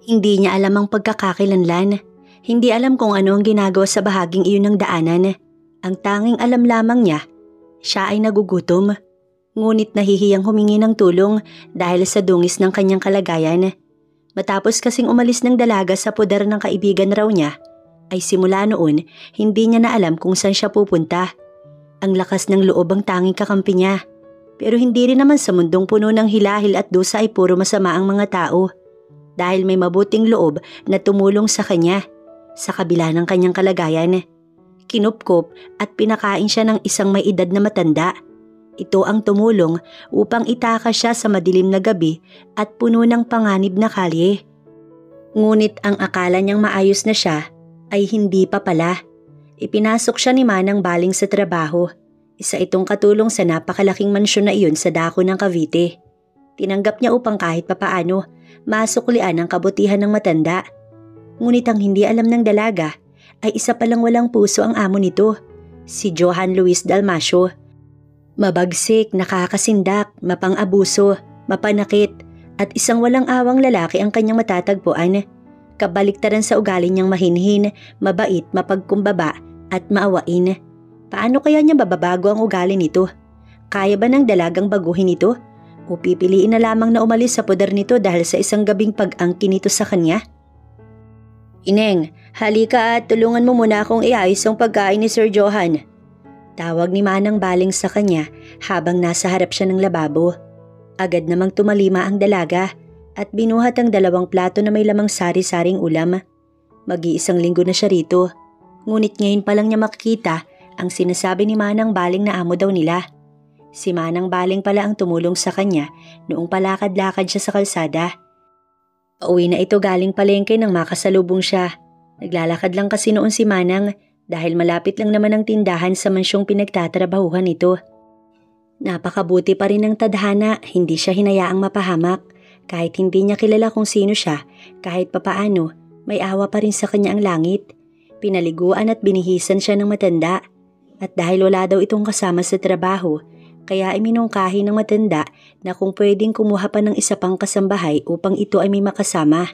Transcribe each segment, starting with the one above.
Hindi niya alam ang pagkakakilanlan. Hindi alam kung ano ang ginagawa sa bahaging iyon ng daanan. Ang tanging alam lamang niya, siya ay nagugutom. Ngunit nahihiyang humingi ng tulong dahil sa dungis ng kanyang kalagayan. Matapos kasing umalis ng dalaga sa poder ng kaibigan raw niya, ay simula noon hindi niya na alam kung saan siya pupunta. Ang lakas ng loob ang tanging kakampi niya. Pero hindi rin naman sa mundong puno ng hilahil at dusa ay puro masama ang mga tao. Dahil may mabuting loob na tumulong sa kanya sa kabila ng kanyang kalagayan. Kinupkop at pinakain siya ng isang may edad na matanda. Ito ang tumulong upang itakas siya sa madilim na gabi at puno ng panganib na kalye. Ngunit ang akala niyang maayos na siya ay hindi pa pala. Ipinasok siya ni Manang Baling sa trabaho. Isa itong katulong sa napakalaking mansyon na iyon sa dako ng Cavite. Tinanggap niya upang kahit papaano masuklian ang kabutihan ng matanda. Ngunit ang hindi alam ng dalaga ay isa palang walang puso ang amo nito, si Johan Luis Dalmasio. Mabagsik, nakakasindak, mapang-abuso, mapanakit at isang walang awang lalaki ang kanyang matatagpuan. Kabaliktaran sa ugali niyang mahinhin, mabait, mapagkumbaba at maawain. Paano kaya niya bababago ang ugali nito? Kaya ba ng dalagang baguhin ito? O pipiliin na lamang na umalis sa poder nito dahil sa isang gabing pag-angkin nito sa kanya? Ineng, halika at tulungan mo muna akong iayos ang pagkain ni Sir Johan. Tawag ni Manang Baling sa kanya habang nasa harap siya ng lababo. Agad namang tumalima ang dalaga at binuhat ang 2 plato na may lamang sari-saring ulam. Mag-iisang linggo na siya rito. Ngunit ngayon pa lang niya makikita ang sinasabi ni Manang Baling na amo daw nila. Si Manang Baling pala ang tumulong sa kanya noong palakad-lakad siya sa kalsada. Pauwi na ito galing palengke nang makasalubong siya. Naglalakad lang kasi noon si Manang dahil malapit lang naman ang tindahan sa mansyong pinagtatrabahuhan nito. Napakabuti pa rin ng tadhana, hindi siya hinayaang mapahamak. Kahit hindi niya kilala kung sino siya, kahit papaano, may awa pa rin sa kanya ang langit. Pinaliguan at binihisan siya ng matanda. At dahil wala daw itong kasama sa trabaho, kaya iminungkahi ng matanda na kung pwedeng kumuha pa ng isa pang kasambahay upang ito ay may makasama.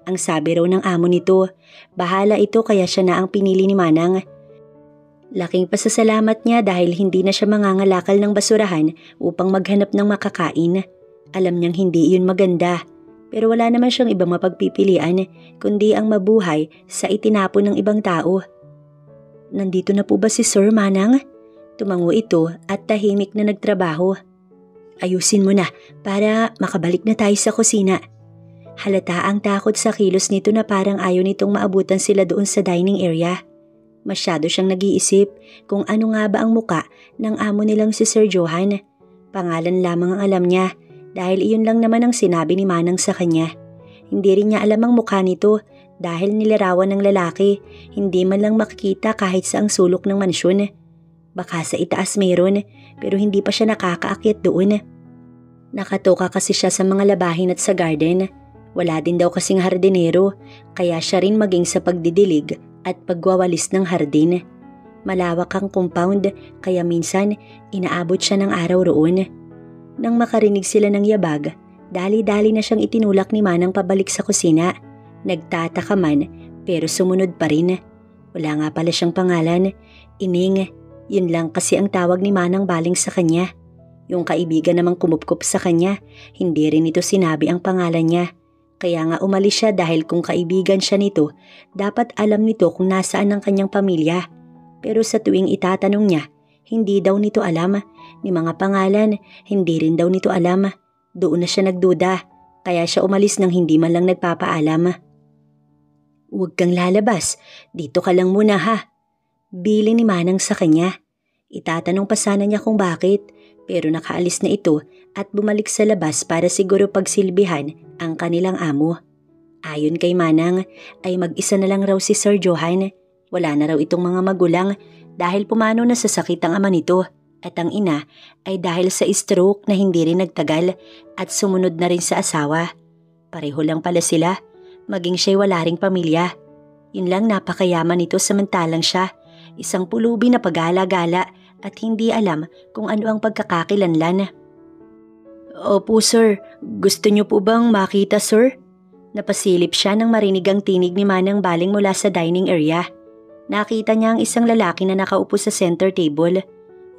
Ang sabi raw ng amo nito, bahala ito kaya siya na ang pinili ni Manang. Laking pasasalamat niya dahil hindi na siya mangangalakal ng basurahan upang maghanap ng makakain. Alam niyang hindi iyon maganda, pero wala naman siyang ibang mapagpipilian kundi ang mabuhay sa itinapon ng ibang tao. Nandito na po ba si Sir Manang? Tumango ito at tahimik na nagtrabaho. Ayusin mo na para makabalik na tayo sa kusina. Halata ang takot sa kilos nito na parang ayaw nitong maabutan sila doon sa dining area. Masyado siyang nag-iisip kung ano nga ba ang muka ng amo nilang si Sir Johan. Pangalan lamang ang alam niya dahil iyon lang naman ang sinabi ni Manang sa kanya. Hindi rin niya alam ang mukha nito dahil nilarawan ng lalaki, hindi man lang makikita kahit sa ang sulok ng mansyon. Baka sa itaas meron pero hindi pa siya nakakaakyat doon. Nakatoka kasi siya sa mga labahin at sa garden. Wala din daw kasing hardinero kaya siya rin maging sa pagdidilig at pagwawalis ng hardin. Malawak ang compound kaya minsan inaabot siya ng araw roon. Nang makarinig sila ng yabag, dali-dali na siyang itinulak ni Manang pabalik sa kusina. Nagtataka man pero sumunod pa rin. Wala nga pala siyang pangalan, Ining. Yun lang kasi ang tawag ni Manang Baling sa kanya. Yung kaibigan namang kumupkup sa kanya, hindi rin ito sinabi ang pangalan niya. Kaya nga umalis siya dahil kung kaibigan siya nito, dapat alam nito kung nasaan ang kanyang pamilya. Pero sa tuwing itatanong niya, hindi daw nito alam. Ni mga pangalan, hindi rin daw nito alam. Doon na siya nagduda, kaya siya umalis nang hindi man lang nagpapaalam. Huwag kang lalabas, dito ka lang muna ha. Bili ni Manang sa kanya. Itatanong pa sana niya kung bakit, pero nakaalis na ito at bumalik sa labas para siguro pagsilbihan ang kanilang amo. Ayon kay Manang, ay mag-isa na lang raw si Sir Johan. Wala na raw itong mga magulang dahil pumano na sa sakit ang ama nito at ang ina ay dahil sa stroke na hindi rin nagtagal at sumunod na rin sa asawa. Pareho lang pala sila, maging siya'y wala ring pamilya. Yun lang napakayaman nito samantalang siya. Isang pulubi na pag-gala-gala at hindi alam kung ano ang pagkakakilanlan. Opo sir, gusto niyo po bang makita sir? Napasilip siya nang marinig ang tinig ni Manang baling mula sa dining area. Nakita niya ang isang lalaki na nakaupo sa center table.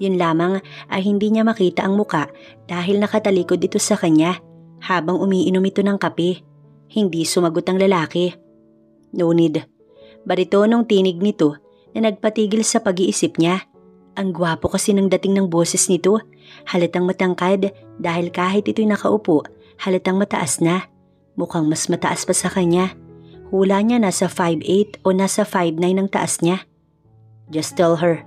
Yun lamang ay hindi niya makita ang muka dahil nakatalikod ito sa kanya habang umiinom ito ng kape. Hindi sumagot ang lalaki. No need. Baritonong tinig nito na nagpatigil sa pag-iisip niya. Ang gwapo kasi ng dating ng boses nito. Halatang matangkad dahil kahit ito'y nakaupo, halatang mataas na. Mukhang mas mataas pa sa kanya. Hula niya nasa 5'8" o nasa 5'9" ang taas niya. Just tell her,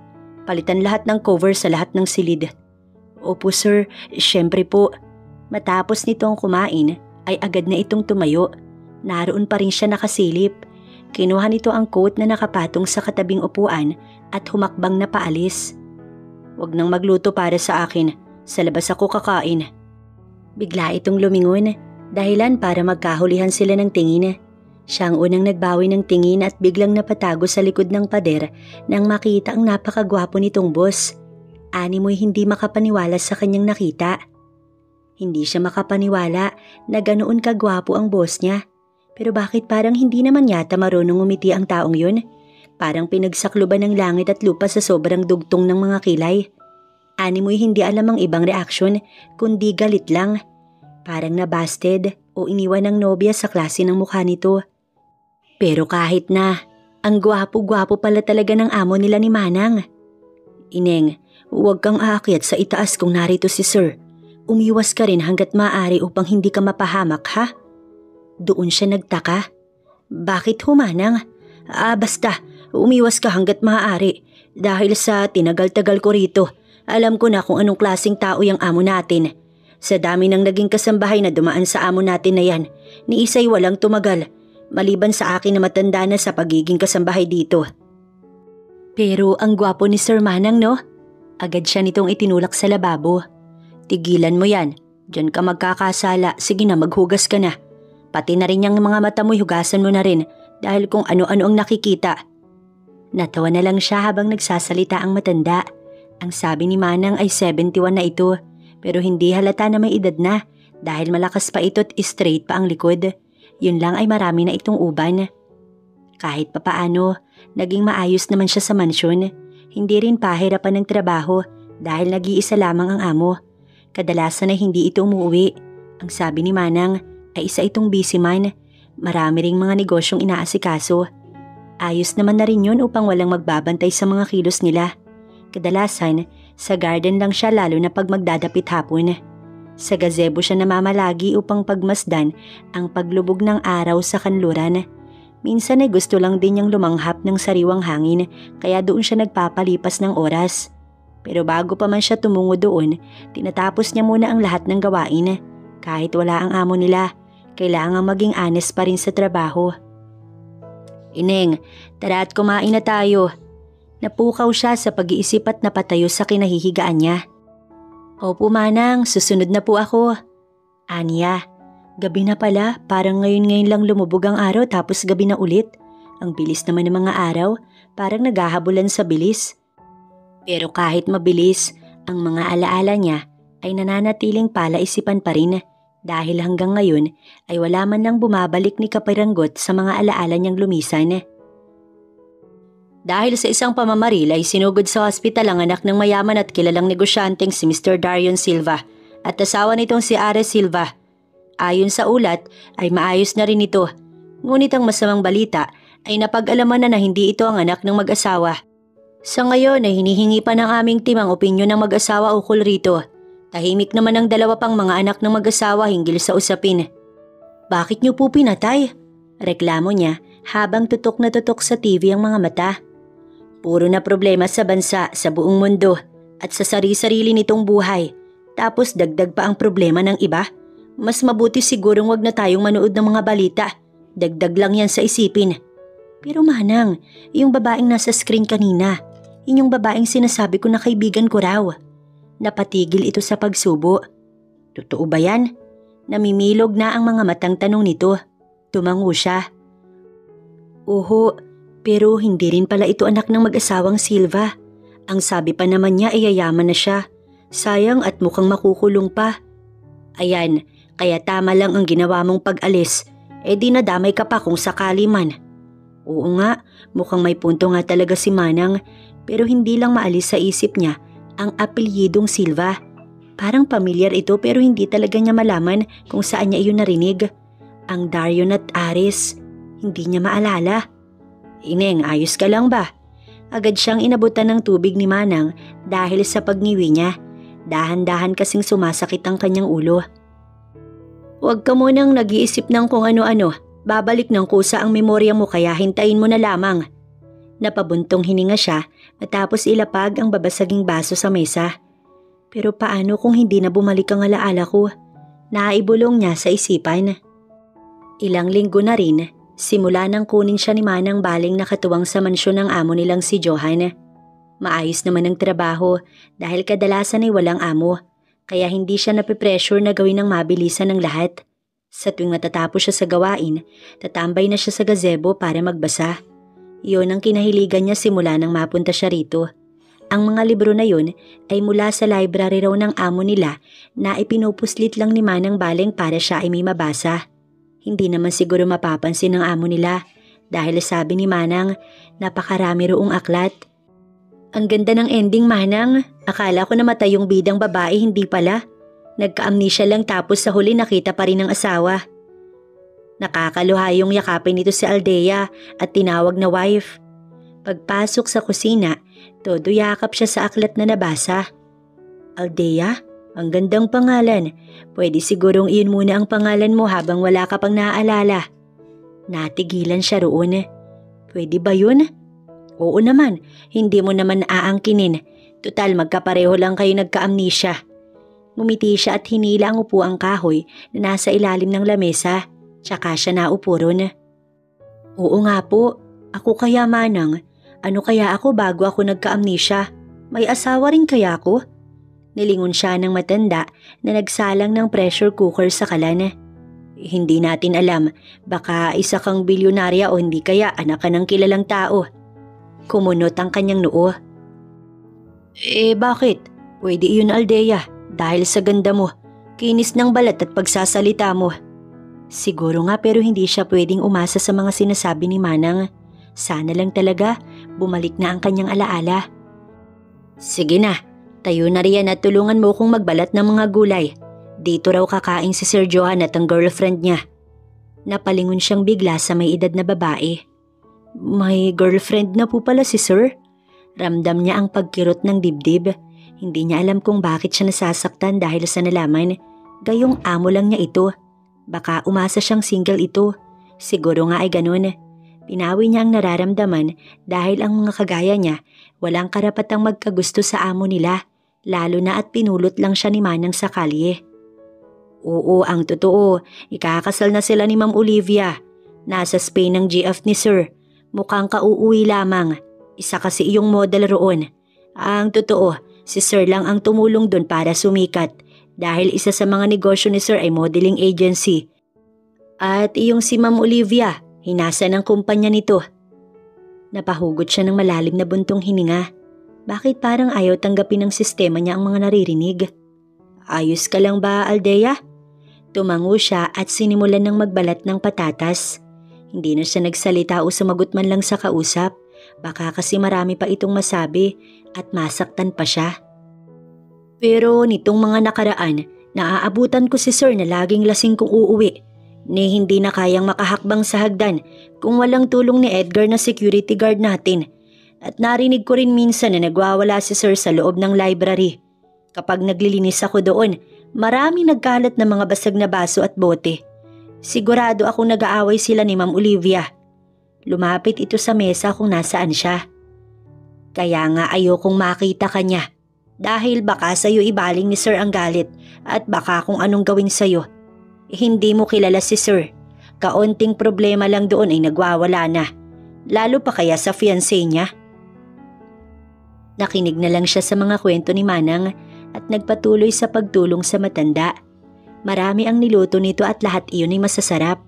palitan lahat ng cover sa lahat ng silid. Opo sir, syempre po. Matapos nitong kumain ay agad na itong tumayo. Naroon pa rin siya nakasilip. Kinuha nito ang coat na nakapatong sa katabing upuan at humakbang na paalis. Huwag nang magluto para sa akin, sa labas ako kakain. Bigla itong lumingon, dahilan para magkahulihan sila ng tingin. Siya ang unang nagbawi ng tingin at biglang napatago sa likod ng pader nang makita ang napakagwapo nitong boss. Animoy hindi makapaniwala sa kanyang nakita. Hindi siya makapaniwala na ganoon kagwapo ang boss niya. Pero bakit parang hindi naman yata marunong umiti ang taong yun? Parang pinagsakluban ng langit at lupa sa sobrang dugtong ng mga kilay. Animoy hindi alam ang ibang reaksyon kundi galit lang. Parang nabasted o iniwan ng nobya sa klase ng mukha nito. Pero kahit na, ang gwapo-gwapo pala talaga ng amo nila ni Manang. Ineng, huwag kang aakyat sa itaas kung narito si Sir. Umiwas ka rin hanggat maaari upang hindi ka mapahamak ha? Doon siya nagtaka. Bakit humanang? Basta, umiwas ka hanggat maaari. Dahil sa tinagal-tagal ko rito, alam ko na kung anong klaseng tao yung amo natin. Sa dami ng naging kasambahay na dumaan sa amo natin na yan, ni isa'y walang tumagal. Maliban sa akin na matanda na sa pagiging kasambahay dito. Pero ang gwapo ni Sir Manang no? Agad siya nitong itinulak sa lababo. Tigilan mo yan. Diyan ka magkakasala. Sige na, maghugas ka na. Pati na rin yung mga mata mo, hugasan mo na rin dahil kung ano-ano ang nakikita. Natawa na lang siya habang nagsasalita ang matanda. Ang sabi ni Manang ay 71 na ito pero hindi halata na may edad na dahil malakas pa ito at straight pa ang likod. Yun lang ay marami na itong uban. Kahit papaano, naging maayos naman siya sa mansyon. Hindi rin pahirapan ng trabaho dahil nag-iisa lamang ang amo. Kadalasan ay hindi ito umuwi. Ang sabi ni Manang ay isa itong busy man. Marami ring mga negosyong inaasikaso. Ayos naman na rin yun upang walang magbabantay sa mga kilos nila. Kadalasan, sa garden lang siya lalo na pag magdadapit hapon. Sa gazebo siya namamalagi upang pagmasdan ang paglubog ng araw sa kanluran. Minsan ay gusto lang din niyang lumanghap ng sariwang hangin kaya doon siya nagpapalipas ng oras. Pero bago pa man siya tumungo doon, tinatapos niya muna ang lahat ng gawain. Kahit wala ang amo nila, kailangang maging honest pa rin sa trabaho. Ineng, tara at kumain na tayo. Napukaw siya sa pag-iisip at napatayo sa kinahihigaan niya. Opo Manang, susunod na po ako. Aniya, gabi na pala, parang ngayon lang lumubog ang araw tapos gabi na ulit. Ang bilis naman ng mga araw, parang naghahabulan sa bilis. Pero kahit mabilis, ang mga alaala niya ay nananatiling palaisipan pa rin dahil hanggang ngayon ay wala man nang bumabalik ni Kapiranggot sa mga alaala niyang lumisan. Dahil sa isang pamamaril ay sinugod sa ospital ang anak ng mayaman at kilalang negosyanteng si Mr. Darion Silva at asawa nitong si Ares Silva. Ayon sa ulat ay maayos na rin ito. Ngunit ang masamang balita ay napag-alaman na hindi ito ang anak ng mag-asawa. Sa ngayon ay hinihingi pa ng aming team ang opinyon ng mag-asawa ukol rito. Tahimik naman ang dalawa pang mga anak ng mag-asawa hinggil sa usapin. Bakit niyo po pinatay? Reklamo niya habang tutok na tutok sa TV ang mga mata. Puro na problema sa bansa, sa buong mundo at sa sarili-sarili nitong buhay. Tapos dagdag pa ang problema ng iba. Mas mabuti sigurong wag na tayong manood ng mga balita. Dagdag lang yan sa isipin. Pero Manang, yung babaeng nasa screen kanina, yun yung babaeng sinasabi ko na kaibigan ko raw. Napatigil ito sa pagsubo. Totoo ba yan? Namimilog na ang mga matang tanong nito. Tumango siya. Oho, pero hindi rin pala ito anak ng mag-asawang Silva. Ang sabi pa naman niya ay yayaman na siya. Sayang at mukhang makukulong pa. Ayan, kaya tama lang ang ginawa mong pag-alis. Di nadamay ka pa kung sakali man. Oo nga, mukhang may punto nga talaga si Manang, pero hindi lang maalis sa isip niya ang apelyidong Silva. Parang pamilyar ito pero hindi talaga niya malaman kung saan niya iyon narinig. Ang Darion at Aris, hindi niya maalala. Ineng, ayos ka lang ba? Agad siyang inabutan ng tubig ni Manang dahil sa pagniwi niya. Dahan-dahan kasing sumasakit ang kanyang ulo. Huwag ka munang nag-iisip ng kung ano-ano. Babalik ng kusa ang memorya mo kaya hintayin mo na lamang. Napabuntong hininga siya matapos ilapag ang babasaging baso sa mesa. Pero paano kung hindi na bumalik ang alaala ko? Naiibulong niya sa isipan. Ilang linggo na rin, simula nang kunin siya ni Manang baling nakatuwang sa mansyon ng amo nilang si Johan. Maayos naman ang trabaho dahil kadalasan ay walang amo, kaya hindi siya napipressure na gawin ng mabilisan ng lahat. Sa tuwing matatapos siya sa gawain, tatambay na siya sa gazebo para magbasa. Iyon ang kinahiligan niya simula nang mapunta siya rito. Ang mga libro na yun ay mula sa library raw ng amo nila na ipinupuslit lang ni Manang baling para siya ay may mabasa. Hindi naman siguro mapapansin ng amo nila dahil sabi ni Manang napakarami roong aklat. Ang ganda ng ending, Manang. Akala ko namatay yung bidang babae, hindi pala. Nagka-amnesia lang tapos sa huli nakita pa rin ng asawa. Nakakaluha yung yakapin nito si Aldea at tinawag na wife. Pagpasok sa kusina, todo yakap siya sa aklat na nabasa. Aldea? Ang gandang pangalan. Pwede sigurong iyon muna ang pangalan mo habang wala ka pang naaalala. Natigilan siya roon. Pwede ba yun? Oo naman, hindi mo naman aangkinin. Tutal magkapareho lang kayo nagka-amnesia. Ngumiti siya at hinila ang upuang kahoy na nasa ilalim ng lamesa, tsaka siya naupo ron. Oo nga po, ako kaya Manang. Ano kaya ako bago ako nagka-amnesia? May asawa rin kaya ako? Nilingon siya ng matanda na nagsalang ng pressure cooker sa kalan. Hindi natin alam, baka isa kang bilyonarya o hindi kaya anak ka ng kilalang tao. Kumunot ang kanyang noo. Bakit? Pwede iyon, Aldea. Dahil sa ganda mo, kinis ng balat at pagsasalita mo. Siguro nga pero hindi siya pwedeng umasa sa mga sinasabi ni Manang. Sana lang talaga bumalik na ang kanyang alaala. Sige na, tayo na riyan at tulungan mo kong magbalat ng mga gulay. Dito raw kakain si Sir Johan at ang girlfriend niya. Napalingon siyang bigla sa may edad na babae. May girlfriend na po pala si Sir? Ramdam niya ang pagkirot ng dibdib. Hindi niya alam kung bakit siya nasasaktan dahil sa nalaman. Gayong amo lang niya ito. Baka umasa siyang single ito. Siguro nga ay ganun. Pinawi niya ang nararamdaman dahil ang mga kagaya niya walang karapatang magkagusto sa amo nila, lalo na at pinulot lang siya ni Manang sa kalye. Oo, ang totoo. Ikakasal na sila ni Ma'am Olivia. Nasa Spain ang GF ni Sir. Mukhang kauuwi lamang. Isa kasi iyong model roon. Ang totoo, si Sir lang ang tumulong doon para sumikat dahil isa sa mga negosyo ni Sir ay modeling agency. At iyong si Ma'am Olivia, hinasa ng kumpanya nito. Napahugot siya ng malalim na buntong hininga. Bakit parang ayaw tanggapin ng sistema niya ang mga naririnig? Ayos ka lang ba, Aldea? Tumango siya at sinimulan ng magbalat ng patatas. Hindi na siya nagsalita o sumagot man lang sa kausap. Baka kasi marami pa itong masabi at masaktan pa siya. Pero nitong mga nakaraan, naaabutan ko si Sir na laging lasing kung uuwi. Ni hindi na kayang makahakbang sa hagdan kung walang tulong ni Edgar na security guard natin. At narinig ko rin minsan na nagwawala si Sir sa loob ng library. Kapag naglilinis ako doon, maraming nagkalat na mga basag na baso at bote. Sigurado akong nag-aaway sila ni Ma'am Olivia. Lumapit ito sa mesa kung nasaan siya. Kaya nga ayokong makita ka niya. Dahil baka sa'yo ibaling ni Sir ang galit at baka kung anong gawin sa'yo. Hindi mo kilala si Sir. Kaunting problema lang doon ay nagwawala na. Lalo pa kaya sa fiancé niya. Nakinig na lang siya sa mga kwento ni Manang at nagpatuloy sa pagtulong sa matanda. Marami ang niluto nito at lahat iyon ay masasarap.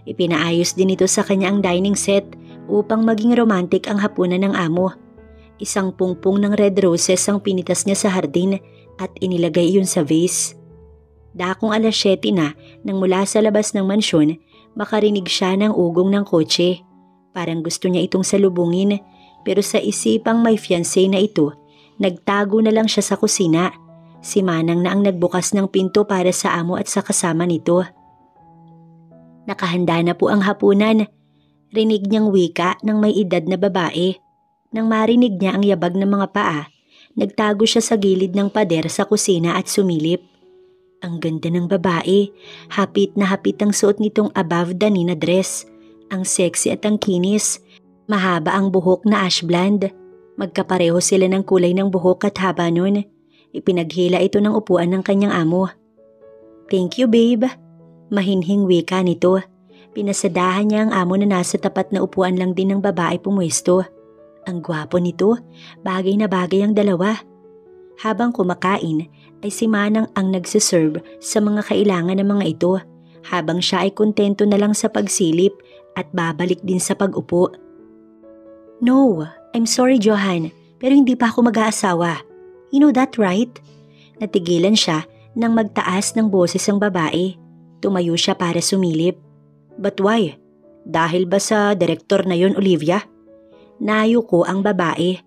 Ipinaayos din ito sa kanya ang dining set upang maging romantic ang hapunan ng amo. Isang pungpong ng red roses ang pinitas niya sa hardin at inilagay iyon sa vase. Dakong 7:00 na nang mula sa labas ng mansyon, Makarinig siya ng ugong ng kotse. Parang gusto niya itong salubungin, pero sa isipang may fiancé na ito, nagtago na lang siya sa kusina. Si Manang na ang nagbukas ng pinto para sa amo at sa kasama nito. Nakahanda na po ang hapunan. Rinig niyang wika ng may edad na babae. Nang marinig niya ang yabag ng mga paa, nagtago siya sa gilid ng pader sa kusina at sumilip. Ang ganda ng babae, hapit na hapit ang suot nitong above the knee na dress. Ang sexy at ang kinis. Mahaba ang buhok na ash blonde. Magkapareho sila ng kulay ng buhok at haba nun. Ipinaghila ito ng upuan ng kanyang amo. "Thank you, babe." Mahinhing wika nito. Pinasadahan niya ang amo na nasa tapat na upuan lang din ng babae pumwesto. Ang gwapo nito, bagay na bagay ang dalawa. Habang kumakain, ay si Manang ang nagsiserve sa mga kailangan ng mga ito, habang siya ay kontento na lang sa pagsilip at babalik din sa pag-upo. "No, I'm sorry Johan, pero hindi pa ako mag-aasawa. You know that, right?" Natigilan siya nang magtaas ng boses ang babae. Tumayo siya para sumilip. "But why? Dahil ba sa direktor na yon, Olivia?" Nayo ko ang babae.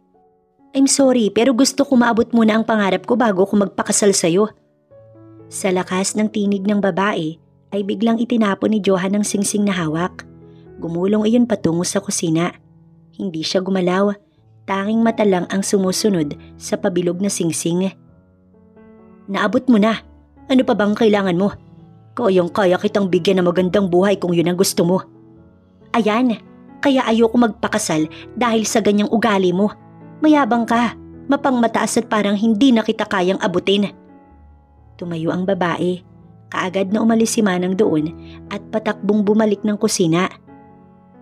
"I'm sorry, pero gusto ko maabot muna ang pangarap ko bago ko magpakasal sa'yo." Sa lakas ng tinig ng babae, ay biglang itinapon ni Johan ang singsing na hawak. Gumulong iyon patungo sa kusina. Hindi siya gumalaw, tanging mata lang ang sumusunod sa pabilog na singsing. "Naabot mo na. Ano pa bang kailangan mo? Kayang-kaya kitang bigyan ng magandang buhay kung yun ang gusto mo." "Ayan, kaya ayoko magpakasal dahil sa ganyang ugali mo. Mayabang ka, mapangmataas at parang hindi na kita kayang abutin." Tumayo ang babae. Kaagad na umalis si Manang doon at patakbong bumalik ng kusina.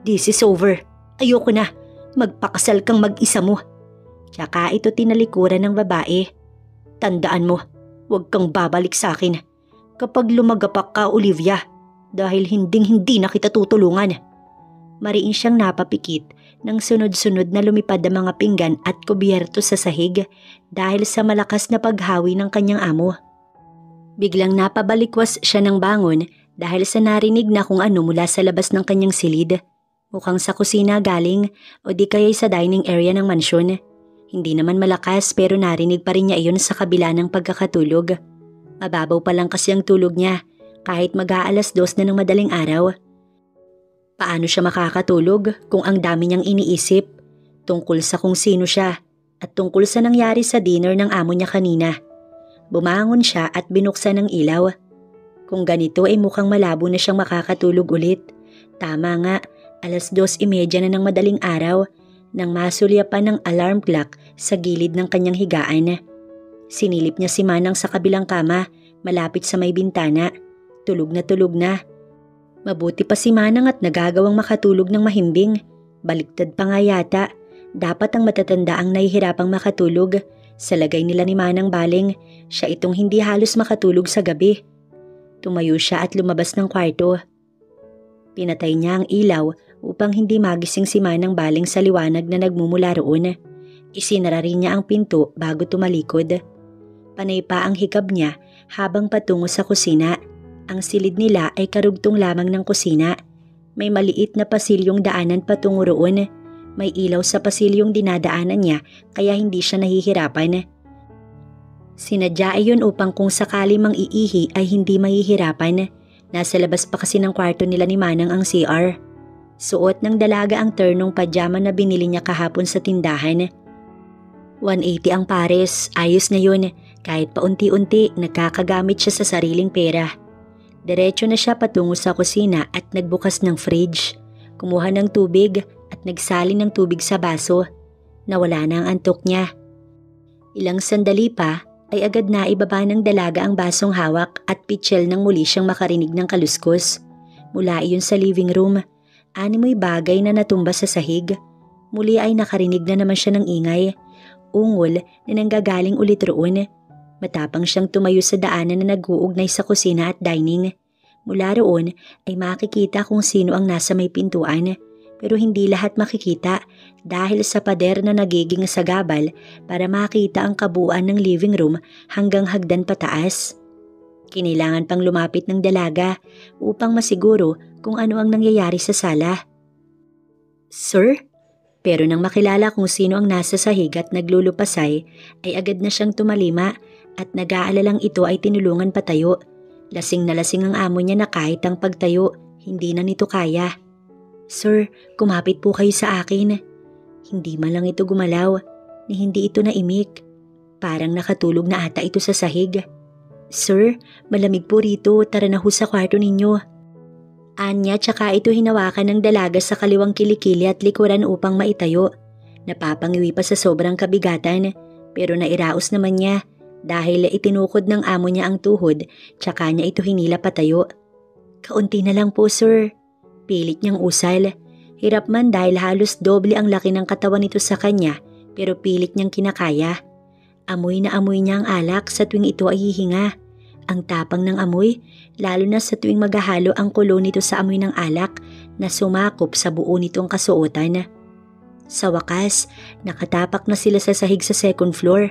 "This is over. Ayoko na. Magpakasal kang mag-isa mo." Tsaka ito tinalikuran ng babae. "Tandaan mo, huwag kang babalik sa akin kapag lumagapak ka, Olivia, dahil hinding-hindi na kita tutulungan." Mariin siyang napapikit nang sunod-sunod na lumipad ang mga pinggan at kubyerto sa sahig dahil sa malakas na paghawi ng kanyang amo. Biglang napabalikwas siya ng bangon dahil sa narinig na kung ano mula sa labas ng kanyang silid. Mukhang sa kusina galing o di kaya'y sa dining area ng mansyon. Hindi naman malakas pero narinig pa rin niya iyon sa kabila ng pagkakatulog. Mababaw pa lang kasi ang tulog niya kahit mag-aalas 2 na ng madaling araw. Paano siya makakatulog kung ang dami niyang iniisip tungkol sa kung sino siya at tungkol sa nangyari sa dinner ng amo niya kanina? Bumangon siya at binuksan ang ilaw. Kung ganito ay mukhang malabo na siyang makakatulog ulit. Tama nga, 2:30 na ng madaling araw nang masulyapan ng alarm clock sa gilid ng kanyang higaan. Sinilip niya si Manang sa kabilang kama malapit sa may bintana. Tulog na tulog na. Mabuti pa si Manang at nagagawang makatulog ng mahimbing. Baliktad pa nga yata. Dapat ang matatanda ang nahihirapang makatulog. Sa lagay nila ni Manang Baling, siya itong hindi halos makatulog sa gabi. Tumayo siya at lumabas ng kwarto. Pinatay niya ang ilaw upang hindi magising si Manang Baling sa liwanag na nagmumula roon. Isinara rin niya ang pinto bago tumalikod. Panay pa ang hikab niya habang patungo sa kusina. Ang silid nila ay karugtong lamang ng kusina. May maliit na pasilyong daanan patungo roon. May ilaw sa pasilyong dinadaanan niya kaya hindi siya nahihirapan. Sinadya iyon upang kung sakali mang iihi ay hindi mahihirapan. Nasa labas pa kasi ng kwarto nila ni Manang ang CR. Suot ng dalaga ang ternong pajama na binili niya kahapon sa tindahan. 180 ang pares, ayos na yun. Kahit paunti-unti nagkakagamit siya sa sariling pera. Diretso na siya patungo sa kusina at nagbukas ng fridge. Kumuha ng tubig at nagsalin ng tubig sa baso. Nawala na ang antok niya. Ilang sandali pa ay agad na ibaba ng dalaga ang basong hawak at pitsyel nang muli siyang makarinig ng kaluskos. Mula iyon sa living room, animoy bagay na natumba sa sahig. Muli ay nakarinig na naman siya ng ingay. Ungol na nanggagaling ulit roon. Matapang siyang tumayo sa daanan na nag-uugnay sa kusina at dining. Mula roon ay makikita kung sino ang nasa may pintuan. Pero hindi lahat makikita dahil sa pader na nagiging sagabal para makita ang kabuuan ng living room hanggang hagdan pataas. Kinailangan pang lumapit ng dalaga upang masiguro kung ano ang nangyayari sa sala. "Sir?" Pero nang makilala kung sino ang nasa sahig at naglulupasay, ay agad na siyang tumalima at nag-aalalang ito ay tinulungan patayo. Lasing na lasing ang amo niya na kahit ang pagtayo, hindi na nito kaya. "Sir, kumapit po kayo sa akin." Hindi man lang ito gumalaw, ni hindi ito naimik. Parang nakatulog na ata ito sa sahig. "Sir, malamig po rito, tara na ho sa kwarto ninyo." Anya tsaka ito hinawakan ng dalaga sa kaliwang kilikili at likuran upang maitayo. Napapangiwi pa sa sobrang kabigatan, pero nairaos naman niya dahil itinukod ng amo niya ang tuhod tsaka niya ito hinila patayo. "Kaunti na lang po, sir." Pilit niyang usal. Hirap man dahil halos doble ang laki ng katawan nito sa kanya, pero pilit niyang kinakaya. Amoy na amoy niya ang alak sa tuwing ito ay hihinga. Ang tapang ng amoy, lalo na sa tuwing maghahalo ang kulo nito sa amoy ng alak na sumakop sa buo nitong kasuotan. Sa wakas, nakatapak na sila sa sahig sa second floor.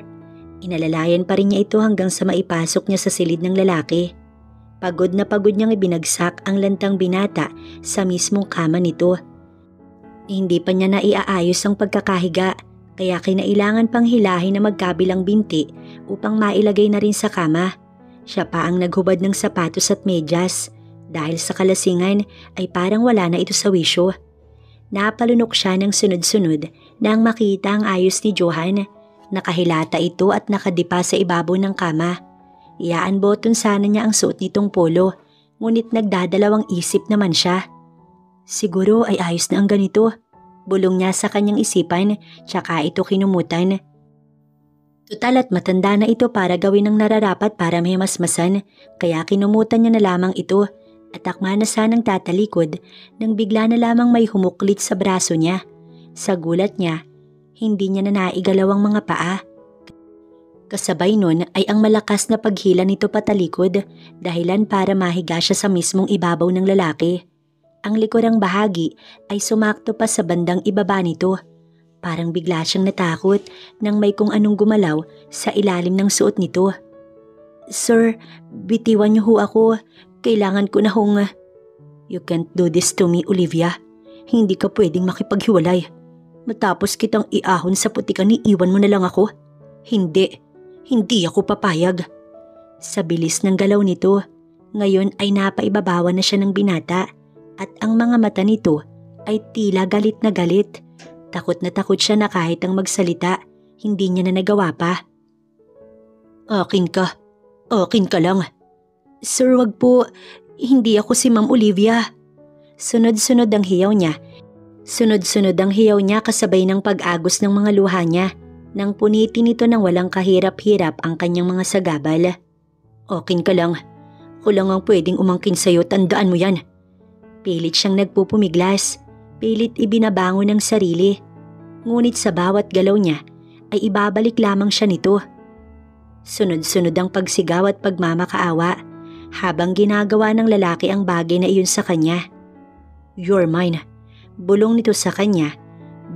Inalalayan pa rin niya ito hanggang sa maipasok niya sa silid ng lalaki. Pagod na pagod niyang ibinagsak ang lantang binata sa mismong kama nito. Hindi pa niya naiaayos ang pagkakahiga, kaya kinailangan pang hilahin na magkabilang binti upang mailagay na rin sa kama. Siya pa ang naghubad ng sapatos at medyas. Dahil sa kalasingan ay parang wala na ito sa wisyo. Napalunok siya ng sunod-sunod nang makita ang ayos ni Johan. Nakahilata ito at nakadipa sa ibabaw ng kama. Iyaan boton sana niya ang suot nitong polo, ngunit nagdadalawang isip naman siya. Siguro ay ayos na ang ganito. Bulong niya sa kanyang isipan, tsaka ito kinumutan. Tutal at matanda na ito para gawin ang nararapat para may masmasan, kaya kinumutan niya na lamang ito at akma na sanang tatalikod nang bigla na lamang may humuklit sa braso niya. Sa gulat niya, hindi niya na naigalaw ang mga paa. Kasabay nun ay ang malakas na paghila nito patalikod, dahilan para mahiga siya sa mismong ibabaw ng lalaki. Ang likurang bahagi ay sumakto pa sa bandang ibaba nito. Parang bigla siyang natakot nang may kung anong gumalaw sa ilalim ng suot nito. "Sir, bitiwan niyo ho ako. Kailangan ko na hong..." "You can't do this to me, Olivia. Hindi ka pwedeng makipaghiwalay. Matapos kitang iahon sa putikan, iiwan mo na lang ako. Hindi ako papayag." Sa bilis ng galaw nito, ngayon ay napaibabawan na siya ng binata at ang mga mata nito ay tila galit na galit. Takot na takot siya na kahit ang magsalita, hindi niya na nagawa pa. Akin ka lang." "Sir, wag po. Hindi ako si Ma'am Olivia." Sunod-sunod ang hiyaw niya kasabay ng pag-agos ng mga luha niya, nang punitin nito ng walang kahirap-hirap ang kanyang mga sagabal. "Akin ka lang. Ako lang ang pwedeng umangkin sa'yo, tandaan mo yan." Pilit siyang nagpupumiglas. Pilit ibinabangon ng sarili. Ngunit sa bawat galaw niya ay ibabalik lamang siya nito. Sunod-sunod ang pagsigaw at pagmamakaawa habang ginagawa ng lalaki ang bagay na iyon sa kanya. "You're mine." Bulong nito sa kanya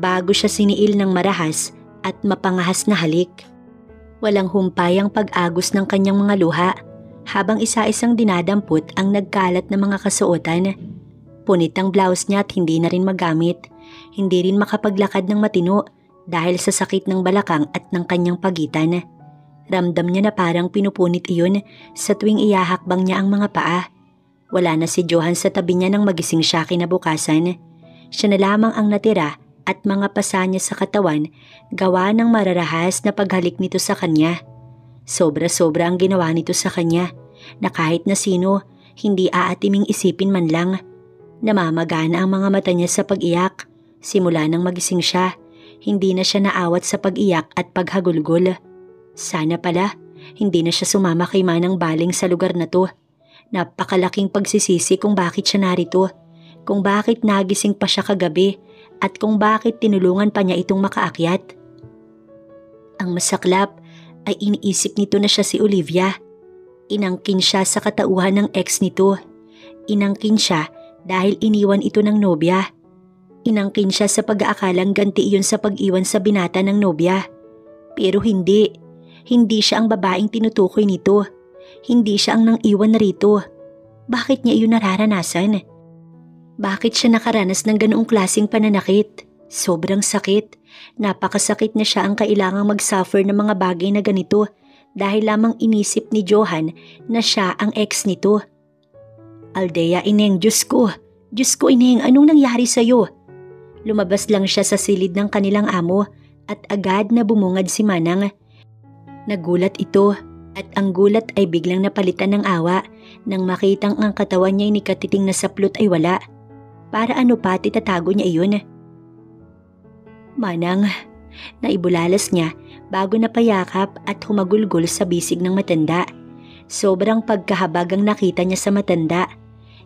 bago siya siniil ng marahas at mapangahas na halik. Walang humpay ang pag-agos ng kanyang mga luha habang isa-isang dinadampot ang nagkalat na mga kasuotan. Punit ang blouse niya at hindi na rin magamit. Hindi rin makapaglakad ng matino dahil sa sakit ng balakang at ng kanyang pagitan. Ramdam niya na parang pinupunit iyon sa tuwing iyahakbang niya ang mga paa. Wala na si Johan sa tabi niya nang magising siya kinabukasan. Siya na lamang ang natira at mga pasa niya sa katawan gawa ng mararahas na paghalik nito sa kanya. Sobra-sobra ang ginawa nito sa kanya na kahit na sino hindi aatiming isipin man lang. Namamagana ang mga mata niya sa pag-iyak. Simula nang magising siya, hindi na siya naawat sa pag-iyak at paghagulgol. Sana pala, hindi na siya sumama kay Manang Baling sa lugar na to. Napakalaking pagsisisi kung bakit siya narito, kung bakit nagising pa siya kagabi, at kung bakit tinulungan pa niya itong makaakyat. Ang masaklap ay iniisip nito na siya si Olivia. Inangkin siya sa katauhan ng ex nito. Inangkin siya dahil iniwan ito ng nobya. Inangkin siya sa pag-aakalang ganti iyon sa pag-iwan sa binata ng nobya. Pero hindi siya ang babaeng tinutukoy nito. Hindi siya ang nang iwan na rito. Bakit niya iyon nararanasan? Bakit siya nakaranas ng ganoong klaseng pananakit? Sobrang sakit. Napakasakit na siya ang kailangang mag-suffer ng mga bagay na ganito dahil lamang inisip ni Johan na siya ang ex nito. Aldea, Ineng, Diyos ko, Ineng, anong nangyari sa'yo? Lumabas lang siya sa silid ng kanilang amo at agad na bumungad si Manang. Nagulat ito at ang gulat ay biglang napalitan ng awa nang makitang ang katawan niya ay nikatiting na saplot ay wala. Para ano pa titatago niya iyon? Manang, naibulalas niya bago napayakap at humagulgol sa bisig ng matanda. Sobrang pagkahabag ang nakita niya sa matanda.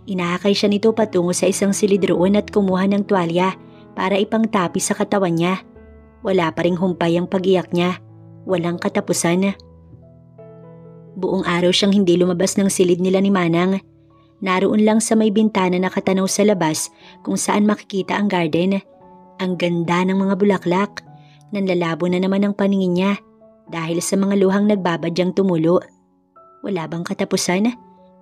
Inahakay siya nito patungo sa isang silid roon at kumuha ng tuwalya para ipangtapi sa katawan niya. Wala pa ring humpay ang pag-iyak niya. Walang katapusan. Buong araw siyang hindi lumabas ng silid nila ni Manang. Naroon lang sa may bintana nakatanaw sa labas kung saan makikita ang garden. Ang ganda ng mga bulaklak. Nanlalabo na naman ang paningin niya dahil sa mga luhang nagbabadyang tumulo. Wala bang katapusan?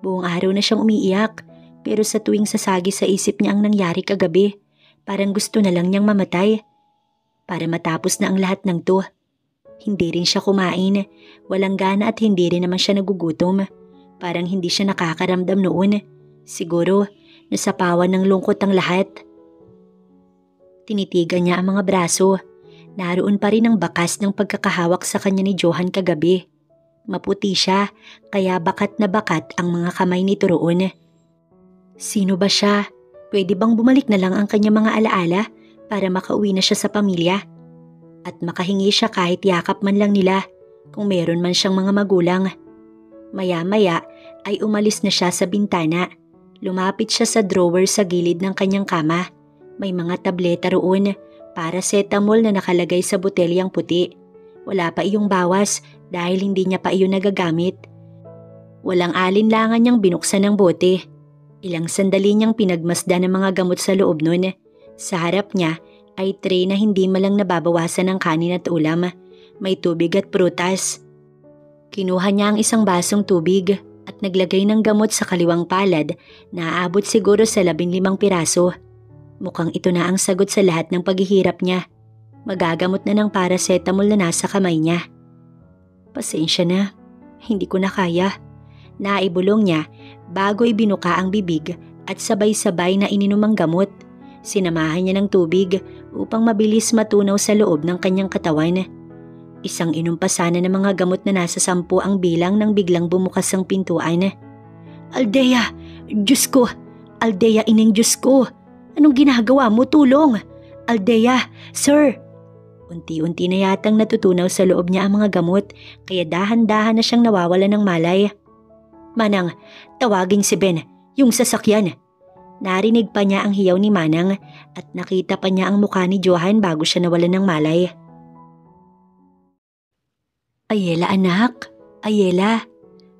Buong araw na siyang umiiyak pero sa tuwing sasagi sa isip niya ang nangyari kagabi, parang gusto na lang niyang mamatay. Para matapos na ang lahat ng to. Hindi rin siya kumain, walang gana at hindi rin naman siya nagugutom. Parang hindi siya nakakaramdam noon. Siguro, nasapawan ng lungkot ang lahat. Tinitigan niya ang mga braso. Naroon pa rin ang bakas ng pagkakahawak sa kanya ni Johan kagabi. Maputi siya, kaya bakat na bakat ang mga kamay nito roon. Sino ba siya? Pwede bang bumalik na lang ang kanyang mga alaala para makauwi na siya sa pamilya? At makahingi siya kahit yakap man lang nila kung meron man siyang mga magulang. Maya-maya ay umalis na siya sa bintana. Lumapit siya sa drawer sa gilid ng kanyang kama. May mga tableta roon, paracetamol na nakalagay sa botelyang puti. Wala pa iyong bawas dahil hindi niya pa iyon nagagamit. Walang alinlangan niyang binuksan ng bote. Ilang sandali niyang pinagmasdan ng mga gamot sa loob nun. Sa harap niya ay tray na hindi malang nababawasan ng kanin at ulam. May tubig at prutas. Kinuha niya ang isang basong tubig at naglagay ng gamot sa kaliwang palad na aabot siguro sa 15 piraso. Mukhang ito na ang sagot sa lahat ng paghihirap niya. Magagamot na ng paracetamol na nasa kamay niya. Pasensya na, hindi ko na kaya. Naibulong niya bago ibinuka ang bibig at sabay-sabay na ininom ang gamot. Sinamahan niya ng tubig upang mabilis matunaw sa loob ng kanyang katawan. Isang inom pa sana ng mga gamot na nasa 10 ang bilang nang biglang bumukas ang pintuan. Aldea! Diyos ko! Aldea, Ineng, Diyos ko! Anong ginagawa mo? Tulong! Aldea! Sir! Unti-unti na yatang natutunaw sa loob niya ang mga gamot kaya dahan-dahan na siyang nawawala ng malay. Manang, tawagin si Ben, yung sasakyan. Narinig pa niya ang hiyaw ni Manang at nakita pa niya ang mukha ni Johan bago siya nawalan ng malay. Ayela anak, Ayela.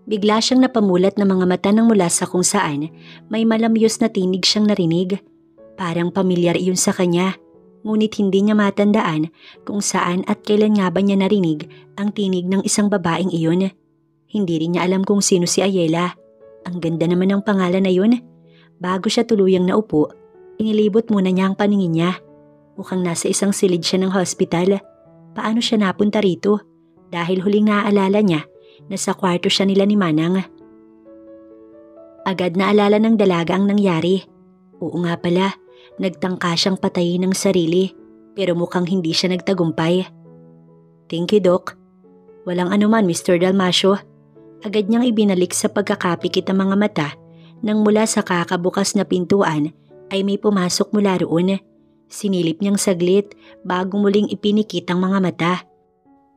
Bigla siyang napamulat ng mga mata nang mula sa kung saan may malamyos na tinig siyang narinig. Parang pamilyar iyon sa kanya, ngunit hindi niya matandaan kung saan at kailan nga ba niya narinig ang tinig ng isang babaeng iyon. Hindi rin niya alam kung sino si Ayela. Ang ganda naman ng pangalan na yun. Bago siya tuluyang naupo, inilibot muna niya ang paningin niya. Mukhang nasa isang silid siya ng hospital. Paano siya napunta rito? Dahil huling naaalala niya na sa kwarto siya nila ni Manang. Agad naalala ng dalaga ang nangyari. Oo nga pala, nagtangka siyang patayin ng sarili pero mukhang hindi siya nagtagumpay. Thank you, Doc. Walang anuman, Mr. Dalmasio. Agad niyang ibinalik sa pagkakapikit ang mga mata nang mula sa kakabukas na pintuan ay may pumasok mula roon. Sinilip niyang saglit bago muling ipinikit ang mga mata.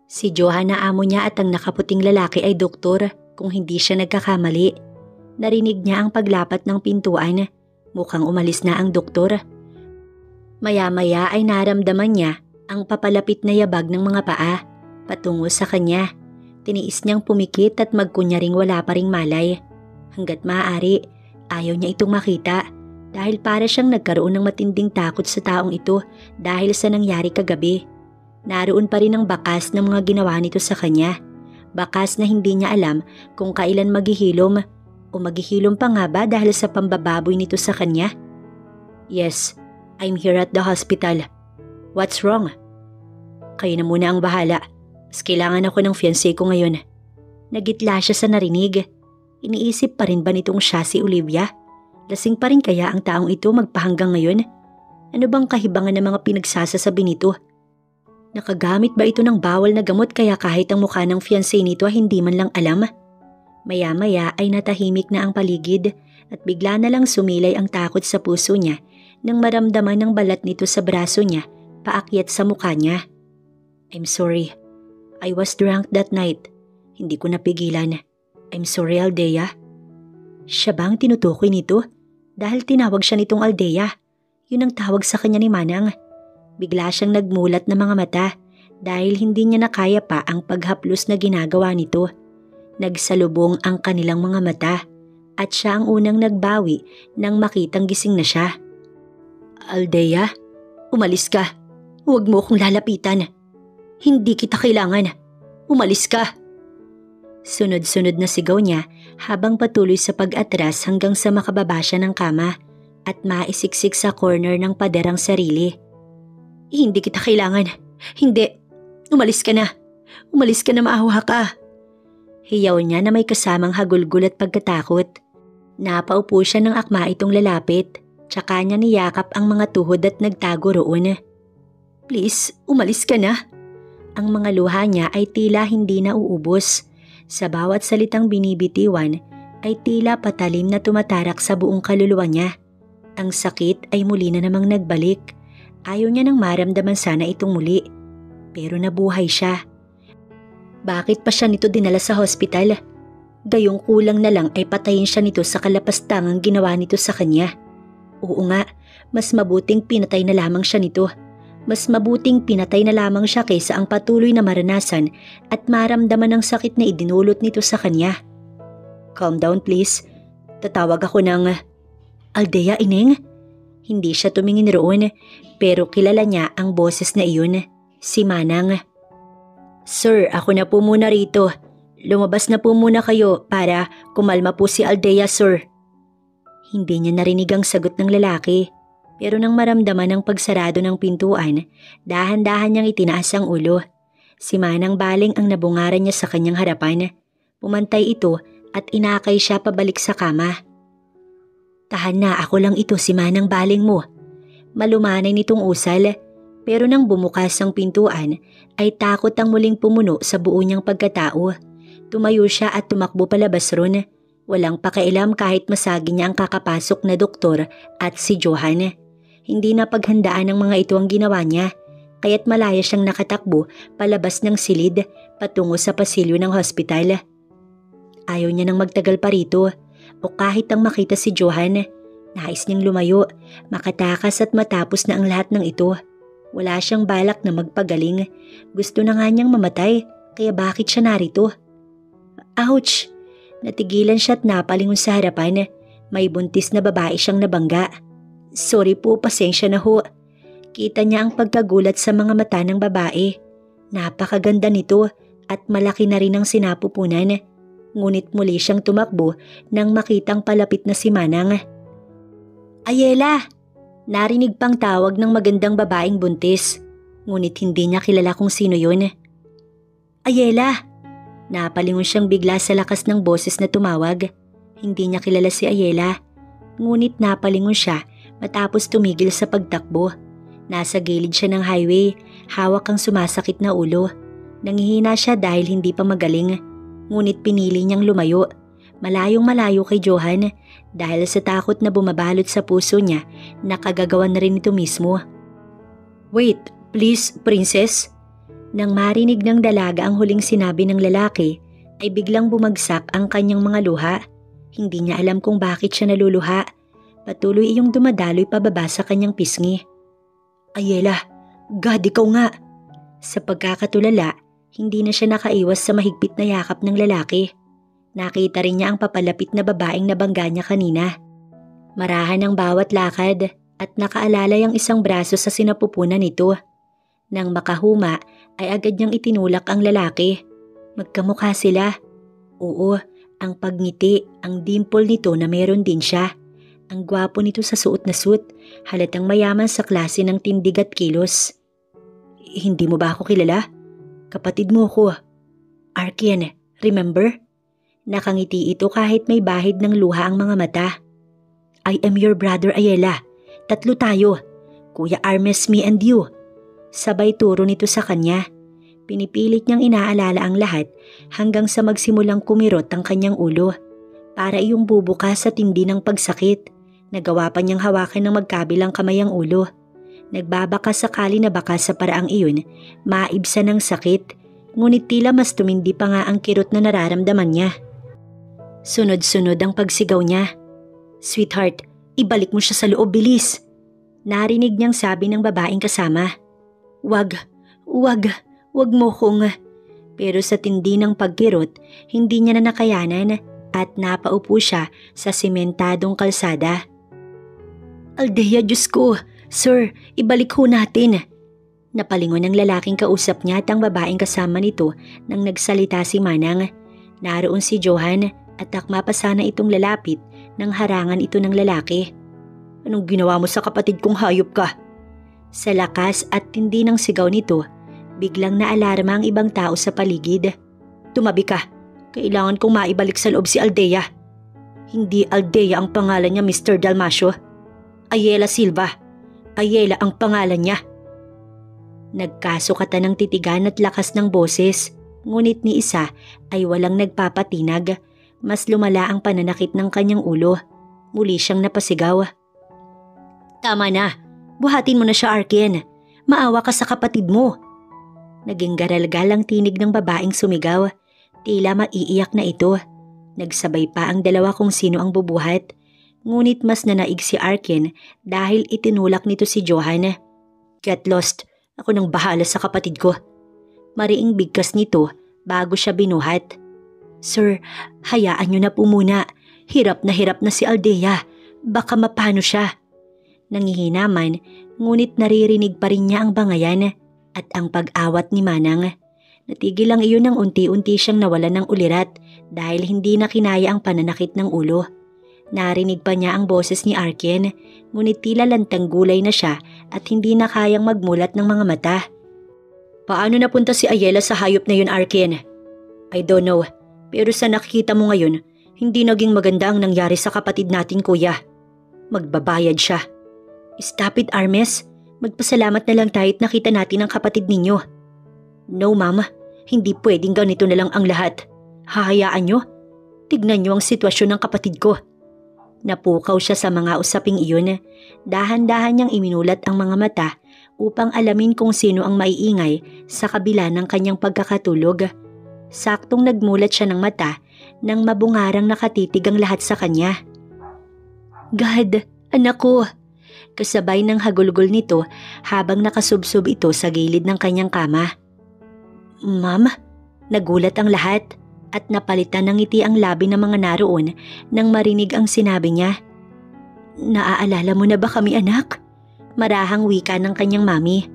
Si Johan na amo niya at ang nakaputing lalaki ay doktor kung hindi siya nagkakamali. Narinig niya ang paglapat ng pintuan. Mukhang umalis na ang doktor. Maya-maya ay naramdaman niya ang papalapit na yabag ng mga paa patungo sa kanya. Tiniis niyang pumikit at magkunyaring wala pa ring malay. Hanggat maaari, ayaw niya itong makita dahil para siyang nagkaroon ng matinding takot sa taong ito dahil sa nangyari kagabi. Naroon pa rin ang bakas ng mga ginawa nito sa kanya. Bakas na hindi niya alam kung kailan maghihilom o maghihilom pa nga ba dahil sa pambababoy nito sa kanya. Yes, I'm here at the hospital. What's wrong? Kayo na muna ang bahala. Mas kailangan ako ng fiancé ko ngayon. Nagitla siya sa narinig. Iniisip pa rin ba nitong siya si Olivia? Lasing pa rin kaya ang taong ito magpahanggang ngayon? Ano bang kahibangan ng mga pinagsasasabi nito? Nakagamit ba ito ng bawal na gamot kaya kahit ang mukha ng fiancé nito hindi man lang alam? Maya-maya ay natahimik na ang paligid at bigla na lang sumilay ang takot sa puso niya nang maramdaman ng balat nito sa braso niya paakyat sa mukha niya. I'm sorry. I was drunk that night. Hindi ko napigilan. I'm sorry, Aldea. Siya bang tinutukoy nito? Dahil tinawag siya nitong Aldea. Yun ang tawag sa kanya ni Manang. Bigla siyang nagmulat ng mga mata dahil hindi niya nakaya pa ang paghaplos na ginagawa nito. Nagsalubong ang kanilang mga mata at siya ang unang nagbawi nang makitang gising na siya. Aldea, umalis ka. Huwag mo akong lalapitan. Hindi kita kailangan. Umalis ka. Sunod-sunod na sigaw niya habang patuloy sa pag-atras hanggang sa makababa siya ng kama at maisiksik sa corner ng paderang sarili. Hindi kita kailangan. Hindi. Umalis ka na. Umalis ka na, maawa ka. Hiyaw niya na may kasamang hagulgul at pagkatakot. Napaupo siya ng akma itong lalapit, tsaka niya niyakap ang mga tuhod at nagtago roon. Please, umalis ka na. Ang mga luha niya ay tila hindi na uubos. Sa bawat salitang binibitiwan ay tila patalim na tumatarak sa buong kaluluwa niya. Ang sakit ay muli na namang nagbalik. Ayaw niya nang maramdaman sana itong muli. Pero nabuhay siya. Bakit pa siya nito dinala sa hospital? Gayong kulang na lang ay patayin siya nito sa kalapastangang ginawa nito sa kanya. Oo nga, mas mabuting pinatay na lamang siya nito. Mas mabuting pinatay na lamang siya kaysa ang patuloy na maranasan at maramdaman ng sakit na idinulot nito sa kanya. Calm down please. Tatawag ako ng... Aldea, Ineng? Hindi siya tumingin roon pero kilala niya ang boses na iyon. Si Manang. Sir, ako na po muna rito. Lumabas na po muna kayo para kumalma po si Aldea, sir. Hindi niya narinig ang sagot ng lalaki. Pero nang maramdaman ang pagsarado ng pintuan, dahan-dahan niyang itinaas ang ulo. Si Manang Baling ang nabungaran niya sa kanyang harapan. Pumantay ito at inakay siya pabalik sa kama. Tahan na, ako lang ito, si Manang Baling mo. Malumanay nitong usal, pero nang bumukas ang pintuan ay takot ang muling pumuno sa buo niyang pagkatao. Tumayo siya at tumakbo palabas ron. Walang pakialam kahit masagi niya ang kakapasok na doktor at si Johan. Hindi na paghandaan ng mga ito ang ginawa niya, kaya't malaya siyang nakatakbo palabas ng silid patungo sa pasilyo ng hospital. Ayaw niya nang magtagal pa rito o kahit ang makita si Johan. Nais niyang lumayo, makatakas at matapos na ang lahat ng ito. Wala siyang balak na magpagaling. Gusto na nga niyang mamatay, kaya bakit siya narito? Ouch! Natigilan siya at napalingon sa harapan. May buntis na babae siyang nabangga. Sorry po, pasensya na ho. Kita niya ang pagkagulat sa mga mata ng babae. Napakaganda nito at malaki na rin ang sinapupunan. Ngunit muli siyang tumakbo nang makitang palapit na si Manang. Ayela! Narinig pang tawag ng magandang babaeng buntis. Ngunit hindi niya kilala kung sino yun. Ayela! Napalingon siyang bigla sa lakas ng boses na tumawag. Hindi niya kilala si Ayela. Ngunit napalingon siya matapos tumigil sa pagtakbo. Nasa gilid siya ng highway, hawak ang sumasakit na ulo. Nangihina siya dahil hindi pa magaling. Ngunit pinili niyang lumayo. Malayong malayo kay Johan dahil sa takot na bumabalot sa puso niya, nakagagawa na rin ito mismo. Wait, please, princess. Nang marinig ng dalaga ang huling sinabi ng lalaki, ay biglang bumagsak ang kanyang mga luha. Hindi niya alam kung bakit siya naluluha. Patuloy iyong dumadaloy pababa sa kanyang pisngi. Ayela, God, ikaw nga! Sa pagkakatulala, hindi na siya nakaiwas sa mahigpit na yakap ng lalaki. Nakita rin niya ang papalapit na babaeng nabangga niya kanina. Marahan ang bawat lakad at nakaalalay ang isang braso sa sinapupunan nito. Nang makahuma ay agad niyang itinulak ang lalaki. Magkamukha sila. Oo, ang pagngiti, ang dimple nito na meron din siya. Ang gwapo nito sa suot na suit, halatang mayaman sa klase ng tindig at kilos. Hindi mo ba ako kilala? Kapatid mo ko. Arkin, remember? Nakangiti ito kahit may bahid ng luha ang mga mata. I am your brother Ayala. 3 tayo. Kuya Armes, me and you. Sabay turo nito sa kanya. Pinipilit niyang inaalala ang lahat hanggang sa magsimulang kumirot ang kanyang ulo. Para iyong bubukas sa tindi ng pagsakit. Nagawa pa niyang hawakan ng magkabilang kamay ang ulo. Nagbabaka sakali na baka sa paraang iyon, maibsan ng sakit. Ngunit tila mas tumindi pa nga ang kirot na nararamdaman niya. Sunod-sunod ang pagsigaw niya. Sweetheart, ibalik mo siya sa loob, bilis. Narinig niyang sabi ng babaeng kasama. Wag mo kong. Pero sa tindi ng pagkirot, hindi niya na nakayanan at napaupo siya sa sementadong kalsada. Aldea, Diyos ko, sir, ibalik ho natin. Napalingon ng lalaking kausap niya at ang babaeng kasama nito nang nagsalita si Manang. Naroon si Johan at takma pa sana itong lalapit nang harangan ito ng lalaki. Anong ginawa mo sa kapatid kong hayop ka? Sa lakas at tindi ng sigaw nito, biglang naalarma ang ibang tao sa paligid. Tumabi ka. Kailangan kong maibalik sa loob si Aldea. Hindi Aldea ang pangalan niya, Mr. Dalmasio. Ayala Silva. Ayala ang pangalan niya. Nagkasukatan ng titigan at lakas ng boses, ngunit ni isa ay walang nagpapatinag. Mas lumala ang pananakit ng kanyang ulo. Muli siyang napasigaw. Tama na. Buhatin mo na siya, Arkin. Maawa ka sa kapatid mo. Naging garalgal ang tinig ng babaeng sumigaw. Tila maiiyak na ito. Nagsabay pa ang dalawa kung sino ang bubuhat. Ngunit mas nanaig si Arkin dahil itinulak nito si Johan. Get lost. Ako nang bahala sa kapatid ko. Mariing bigkas nito bago siya binuhat. Sir, hayaan niyo na po muna. Hirap na si Aldea. Baka mapano siya. Nangihinaman, ngunit naririnig pa rin niya ang bangayan at ang pag-awat ni Manang. Natigil lang iyon nang unti-unti siyang nawalan ng ulirat dahil hindi na kinaya ang pananakit ng ulo. Narinig pa niya ang boses ni Arkin, ngunit tila lantang gulay na siya at hindi na kayang magmulat ng mga mata. Paano napunta si Ayala sa hayop na yun, Arkin? I don't know, pero sa nakikita mo ngayon, hindi naging maganda ang nangyari sa kapatid natin, kuya. Magbabayad siya. Stop it, Armes. Magpasalamat na lang tayo't nakita natin ang kapatid ninyo. No, ma'am. Hindi pwedeng ganito na lang ang lahat. Hahayaan nyo? Tignan nyo ang sitwasyon ng kapatid ko. Napukaw siya sa mga usaping iyon. Dahan-dahan niyang iminulat ang mga mata upang alamin kung sino ang maiingay sa kabila ng kanyang pagkakatulog. Saktong nagmulat siya ng mata nang mabungarang nakatitig ang lahat sa kanya. God, anak ko! Kasabay ng hagulgol nito habang nakasubsob ito sa gilid ng kanyang kama. Ma'am, nagulat ang lahat at napalitan ng ngiti ang labi ng mga naroon nang marinig ang sinabi niya. Naaalala mo na ba kami, anak? Marahang wika ng kanyang mami.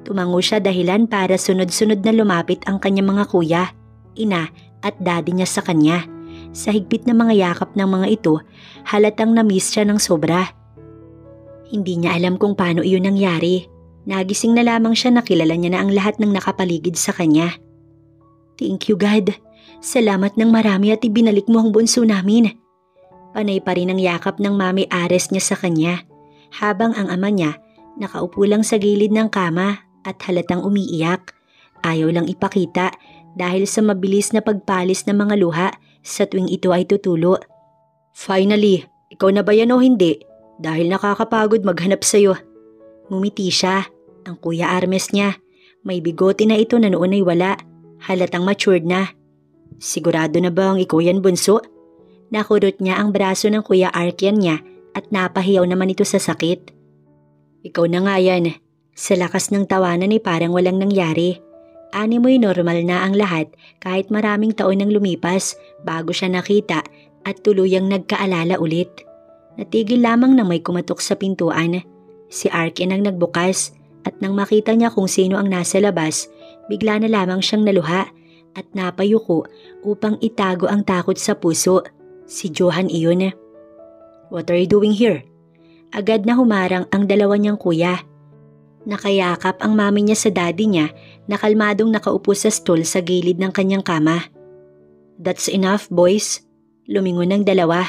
Tumango siya dahilan para sunod-sunod na lumapit ang kanyang mga kuya, ina at daddy niya sa kanya. Sa higpit na mga yakap ng mga ito, halatang na-miss siya ng sobra. Hindi niya alam kung paano iyon nangyari. Nagising na lamang siya na kilala niya na ang lahat ng nakapaligid sa kanya. Thank you, God. Salamat ng marami at ibinalik mo ang bunso namin. Panay pa rin ang yakap ng mami Ares niya sa kanya, habang ang ama niya nakaupo lang sa gilid ng kama at halatang umiiyak. Ayaw lang ipakita dahil sa mabilis na pagpalis ng mga luha sa tuwing ito ay tutulo. Finally, ikaw na ba yan o hindi? Dahil nakakapagod maghanap sa'yo. Ngumiti siya. Ang kuya Armes niya. May bigote na ito na noon ay wala. Halatang matured na. Sigurado na ba ang ikaw yan, bunso? Nakurot niya ang braso ng kuya Arkian niya at napahiyaw naman ito sa sakit. Ikaw na nga yan. Sa lakas ng tawanan ay parang walang nangyari. Animoy normal na ang lahat kahit maraming taon nang lumipas bago siya nakita at tuluyang nagkaalala ulit. Natigil lamang nang may kumatok sa pintuan. Si Arkin ang nagbukas at nang makita niya kung sino ang nasa labas, bigla na lamang siyang naluha at napayuko upang itago ang takot sa puso. Si Johan iyon. "What are you doing here?" Agad na humarang ang dalawa niyang kuya. Nakayakap ang mami niya sa daddy niya na kalmadong nakaupo sa stool sa gilid ng kanyang kama. "That's enough, boys." Lumingon ng dalawa.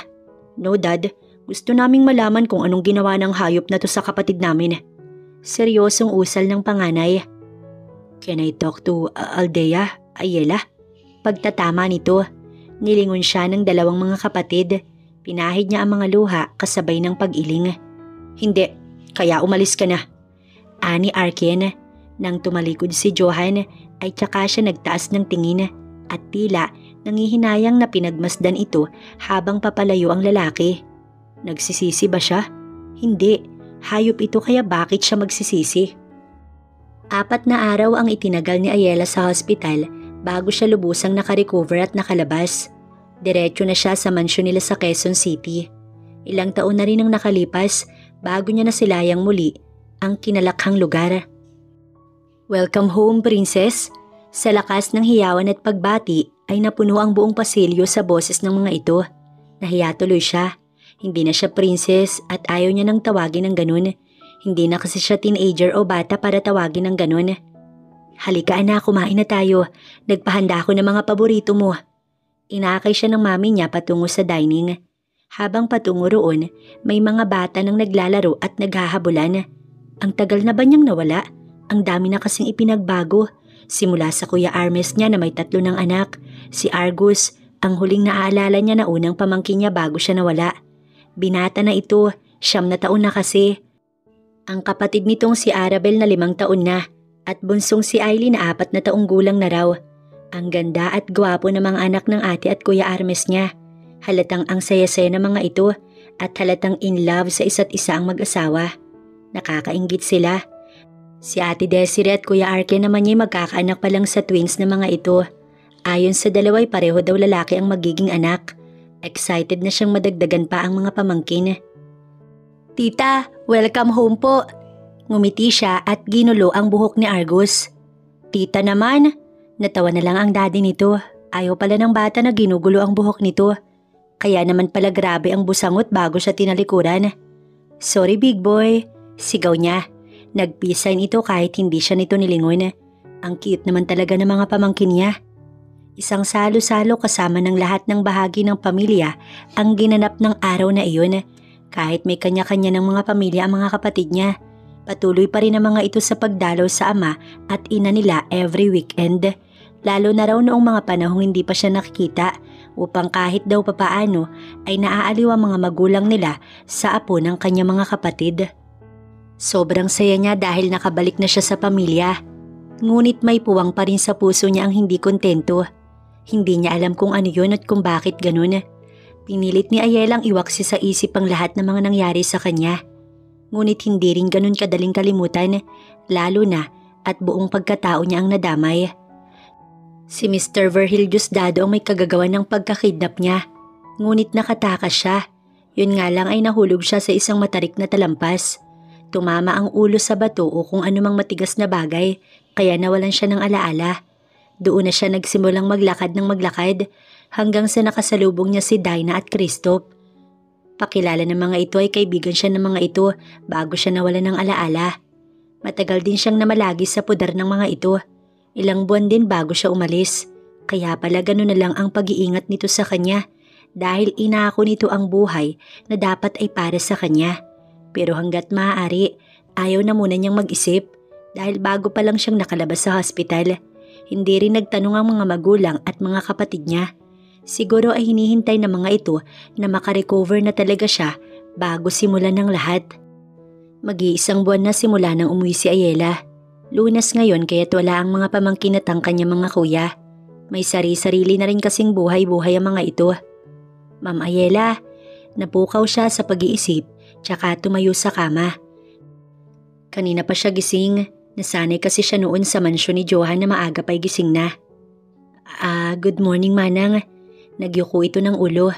"No, Dad. Gusto naming malaman kung anong ginawa ng hayop na to sa kapatid namin." Seryosong usal ng panganay. "Can I talk to Aldea, Ayela?" Pagtatama nito, nilingon siya ng dalawang mga kapatid. Pinahid niya ang mga luha kasabay ng pag-iling. "Hindi, kaya umalis ka na." Ani Arken. Nang tumalikod si Johan ay tsaka siya nagtaas ng tingin at tila nangihinayang na pinagmasdan ito habang papalayo ang lalaki. Nagsisisi ba siya? Hindi, hayop ito kaya bakit siya magsisisi? 4 na araw ang itinagal ni Ayela sa hospital bago siya lubusang nakarecover at nakalabas. Diretso na siya sa mansyon nila sa Quezon City. Ilang taon na rin ang nakalipas bago niya nasilayang muli ang kinalakhang lugar. "Welcome home, princess." Sa lakas ng hiyawan at pagbati ay napuno ang buong pasilyo sa boses ng mga ito. Nahiya tuloy siya. Hindi na siya princess at ayaw niya nang tawagin ng ganun. Hindi na kasi siya teenager o bata para tawagin ng ganun. "Halika anak, kumain na tayo. Nagpahanda ako ng mga paborito mo." Inakay siya ng mami niya patungo sa dining. Habang patungo roon, may mga bata nang naglalaro at naghahabulan. Ang tagal na ba niyang nawala? Ang dami na kasing ipinagbago. Simula sa Kuya Armes niya na may 3 ng anak. Si Argus, ang huling naaalala niya na unang pamangkin niya bago siya nawala. Binata na ito, 9 na taon na kasi. Ang kapatid nitong si Arabel na 5 taon na at bunsong si Aileen na 4 na taong gulang na raw. Ang ganda at gwapo ng mga anak ng ate at Kuya Armes niya. Halatang ang saya-saya ng mga ito at halatang in love sa isa't isa ang mag-asawa. Nakakainggit sila. Si Ate Desiree at Kuya Arken naman niya magkakaanak pa lang sa twins na mga ito. Ayon sa dalawa ay pareho daw lalaki ang magiging anak. Excited na siyang madagdagan pa ang mga pamangkin. "Tita, welcome home po." Ngumiti siya at ginulo ang buhok ni Argus. "Tita naman." Natawa na lang ang daddy nito. Ayaw pala ng bata na ginugulo ang buhok nito. Kaya naman pala grabe ang busangot bago siya tinalikuran. "Sorry big boy." Sigaw niya. Nag-peace sign ito kahit hindi siya nito nilingon. Ang cute naman talaga ng mga pamangkin niya. Isang salo-salo kasama ng lahat ng bahagi ng pamilya ang ginanap ng araw na iyon. Kahit may kanya-kanya ng mga pamilya ang mga kapatid niya, patuloy pa rin ang mga ito sa pagdalaw sa ama at ina nila every weekend. Lalo na raw noong mga panahong hindi pa siya nakikita upang kahit daw papaano ay naaaliw ang mga magulang nila sa apo ng kanyang mga kapatid. Sobrang saya niya dahil nakabalik na siya sa pamilya. Ngunit may puwang pa rin sa puso niya ang hindi kontento. Hindi niya alam kung ano yun at kung bakit ganun. Pinilit ni Ayelang iwaksi sa isip ang lahat ng mga nangyari sa kanya. Ngunit hindi rin ganun kadaling kalimutan, lalo na at buong pagkatao niya ang nadamay. Si Mr. Vergil Diosdado ang may kagagawa ng pagkakidnap niya. Ngunit nakatakas siya. Yun nga lang ay nahulog siya sa isang matarik na talampas. Tumama ang ulo sa bato o kung anumang matigas na bagay, kaya nawalan siya ng alaala. Doon na siya nagsimulang maglakad ng maglakad hanggang sa nakasalubong niya si Dinah at Christoph. Pakilala ng mga ito ay kaibigan siya ng mga ito bago siya nawalan ng alaala. Matagal din siyang namalagi sa pudar ng mga ito. Ilang buwan din bago siya umalis. Kaya pala gano'n na lang ang pag-iingat nito sa kanya dahil inako nito ang buhay na dapat ay para sa kanya. Pero hanggat maaari, ayaw na muna niyang mag-isip dahil bago pa lang siyang nakalabas sa hospital. Hindi rin nagtanong ang mga magulang at mga kapatid niya. Siguro ay hinihintay ng mga ito na makarecover na talaga siya bago simulan ng lahat. Mag-iisang buwan na simula nang umuwi si Ayela. Lunas ngayon kaya't wala ang mga pamangkin at ang kanyang mga kuya. May sarili-sarili na rin kasing buhay-buhay ang mga ito. "Ma'am Ayela," napukaw siya sa pag-iisip tsaka tumayo sa kama. Kanina pa siya gising. Nasanay kasi siya noon sa mansyon ni Johan na maaga pa'y gising na. Good morning manang." Nagyuko ito ng ulo.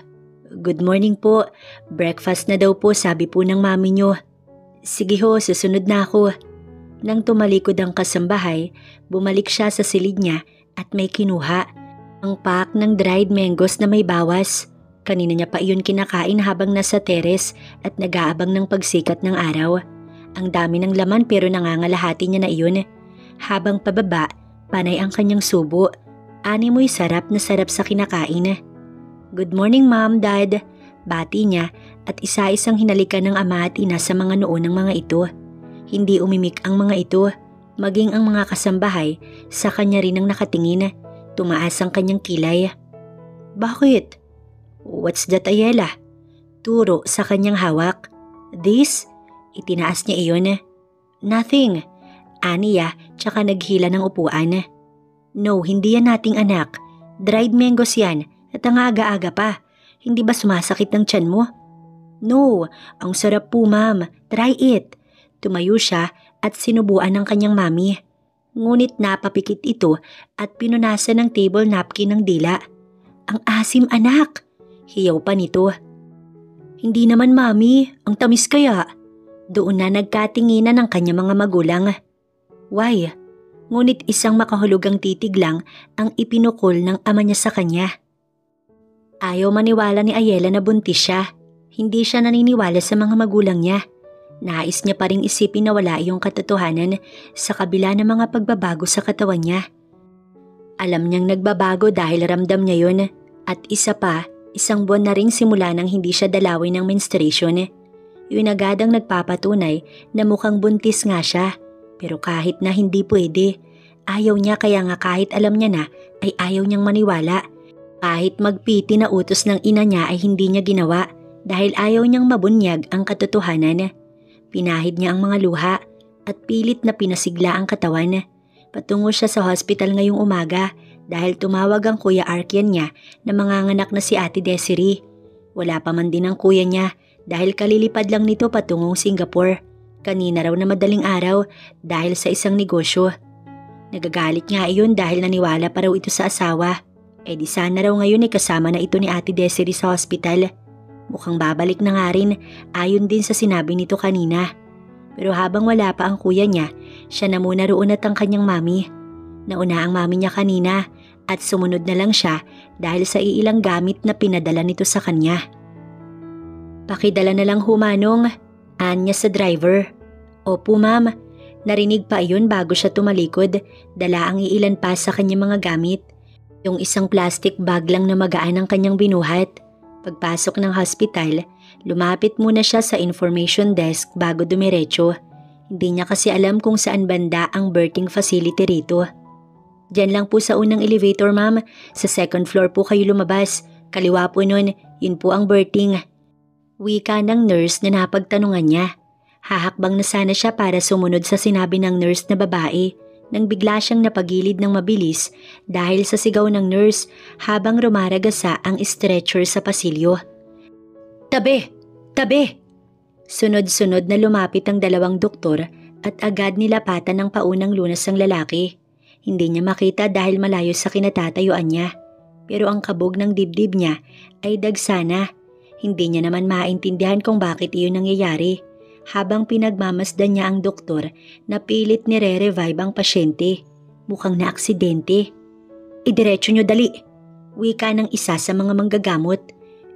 "Good morning po. Breakfast na daw po sabi po ng mami niyo." "Sige ho, susunod na ako." Nang tumalikod ang kasambahay, bumalik siya sa silid niya at may kinuha. Ang pack ng dried mangoes na may bawas. Kanina niya pa iyon kinakain habang nasa teres at nag-aabang ng pagsikat ng araw. Ang dami ng laman pero nangangalahati niya na iyon. Habang pababa, panay ang kanyang subo. Animoy sarap na sarap sa kinakain. "Good morning, Mom, Dad," bati niya at isa-isang hinalikan ng ama at ina sa mga noo ng mga ito. Hindi umimik ang mga ito, maging ang mga kasambahay sa kanya rin ang nakatingin. Tumaas ang kanyang kilay. "Bakit?" "What's that, Ayela?" Turo sa kanyang hawak. "This?" Itinaas niya iyon. "Nothing," aniya tsaka naghila ng upuan. "No, hindi yan nating anak. Dried mangoes yan at ang aga-aga pa. Hindi ba sumasakit ng tiyan mo?" "No, ang sarap po, Ma'am. Try it." Tumayo siya at sinubuan ng kanyang mami. Ngunit napapikit ito at pinunasan ng table napkin ng dila. "Ang asim, anak!" Hiyaw pa nito. "Hindi naman, Mami. Ang tamis kaya." Doon na nagkatinginan ng kanyang mga magulang. "Why?" Ngunit isang makahulugang titig lang ang ipinukol ng ama niya sa kanya. Ayaw maniwala ni Ayela na buntis siya. Hindi siya naniniwala sa mga magulang niya. Nais niya pa ring isipin na wala iyong katotohanan sa kabila ng mga pagbabago sa katawan niya. Alam niyang nagbabago dahil ramdam niya yun. At isa pa, isang buwan na ring simula nang hindi siya dalawin ng menstruation. Yun agad ang nagpapatunay na mukhang buntis nga siya. Pero kahit na hindi pwede, ayaw niya kaya nga kahit alam niya na ay ayaw niyang maniwala. Kahit magpiti na utos ng ina niya ay hindi niya ginawa dahil ayaw niyang mabunyag ang katotohanan. Pinahid niya ang mga luha at pilit na pinasigla ang katawan. Patungo siya sa hospital ngayong umaga dahil tumawag ang Kuya Arkian niya na manganganak na si Ate Desiree. Wala pa man din ang kuya niya dahil kalilipad lang nito patungong Singapore. Kanina raw na madaling araw dahil sa isang negosyo. Nagagalit nga iyon dahil naniwala pa raw ito sa asawa. Di sana raw ngayon kasama na ito ni Ate Desiree sa hospital. Mukhang babalik na nga rin ayon din sa sinabi nito kanina. Pero habang wala pa ang kuya niya, siya na muna roon at ang kanyang mami. Nauna ang mami niya kanina at sumunod na lang siya dahil sa iilang gamit na pinadala nito sa kanya. "Pakidala na lang humanong," anya sa driver. "Opo, Ma'am." Narinig pa iyon bago siya tumalikod, dala ang iilan pa sa kanyang mga gamit. Yung isang plastic bag lang na magaan ang kanyang binuhat. Pagpasok ng hospital, lumapit muna siya sa information desk bago dumiretso. Hindi niya kasi alam kung saan banda ang birthing facility rito. "Diyan lang po sa unang elevator, Ma'am. Sa second floor po kayo lumabas. Kaliwa po nun, yun po ang birthing." Wika ng nurse na napagtanungan niya. Hahakbang na sana siya para sumunod sa sinabi ng nurse na babae nang bigla siyang napagilid ng mabilis dahil sa sigaw ng nurse habang rumaragasa ang stretcher sa pasilyo. "Tabi! Tabi!" Sunod-sunod na lumapit ang dalawang doktor at agad nilapatan ng paunang lunas ang lalaki. Hindi niya makita dahil malayo sa kinatatayuan niya. Pero ang kabog ng dibdib niya ay dagsana. Hindi niya naman maintindihan kung bakit iyon nangyayari. Habang pinagmamasdan niya ang doktor na pilit nire-revive ang pasyente. Mukhang naaksidente. "Idiretso niyo dali!" Wika ng isa sa mga manggagamot.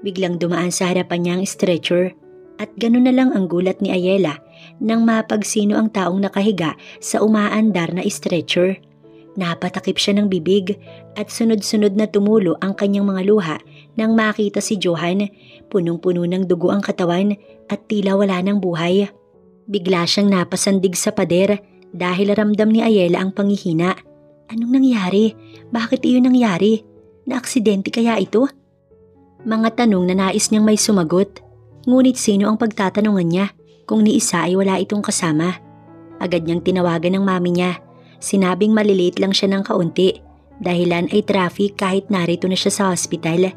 Biglang dumaan sa harapan niya ang stretcher. At gano'n na lang ang gulat ni Ayela nang mapagsino ang taong nakahiga sa umaandar na stretcher. Napatakip siya ng bibig at sunod-sunod na tumulo ang kanyang mga luha nang makita si Johan. Punong-puno ng dugo ang katawan at tila wala ng buhay. Bigla siyang napasandig sa pader dahil ramdam ni Ayela ang panghihina. Anong nangyari? Bakit iyon nangyari? Na-aksidente kaya ito? Mga tanong na nais niyang may sumagot. Ngunit sino ang pagtatanungan niya kung ni isa ay wala itong kasama? Agad niyang tinawagan ng mami niya. Sinabing maliliit lang siya ng kaunti. Dahilan ay traffic kahit narito na siya sa hospital.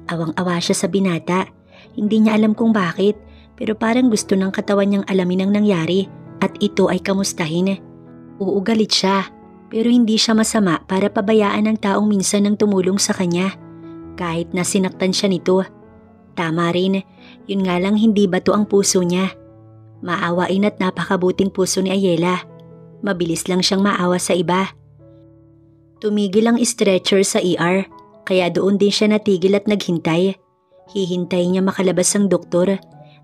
Awang-awa siya sa binata. Hindi niya alam kung bakit, pero parang gusto ng katawan niyang alamin ang nangyari at ito ay kamustahin. Uugalit siya, pero hindi siya masama para pabayaan ng taong minsan nang tumulong sa kanya. Kahit na sinaktan siya nito. Tama rin, yun nga lang hindi bato ang puso niya. Maawain at napakabuting puso ni Ayela. Mabilis lang siyang maawa sa iba. Tumigil ang stretcher sa ER, kaya doon din siya natigil at naghintay. Hihintay niya makalabas ang doktor.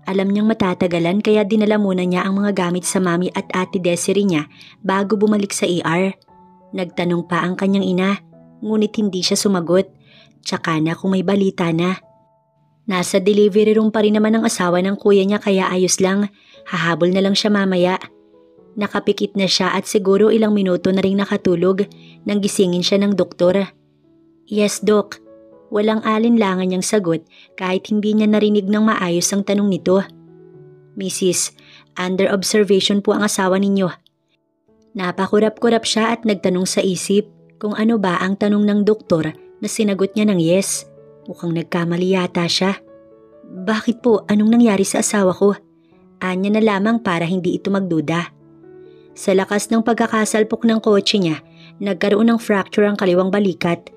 Alam niyang matatagalan kaya dinala muna niya ang mga gamit sa mami at ate Desiree niya bago bumalik sa ER. Nagtanong pa ang kanyang ina, ngunit hindi siya sumagot. Tsaka na kung may balita na. Nasa delivery room pa rin naman ang asawa ng kuya niya kaya ayos lang, hahabol na lang siya mamaya. Nakapikit na siya at siguro ilang minuto na rin nakatulog nang gisingin siya ng doktor. Yes, Doc. Walang alinlangan niyang sagot kahit hindi niya narinig ng maayos ang tanong nito. Mrs., under observation po ang asawa ninyo. Napakurap-kurap siya at nagtanong sa isip kung ano ba ang tanong ng doktor na sinagot niya ng yes. Mukhang nagkamali yata siya. Bakit po? Anong nangyari sa asawa ko? Anya na lamang para hindi ito magduda. Sa lakas ng pagkakasalpok ng kotse niya, nagkaroon ng fracture ang kaliwang balikat.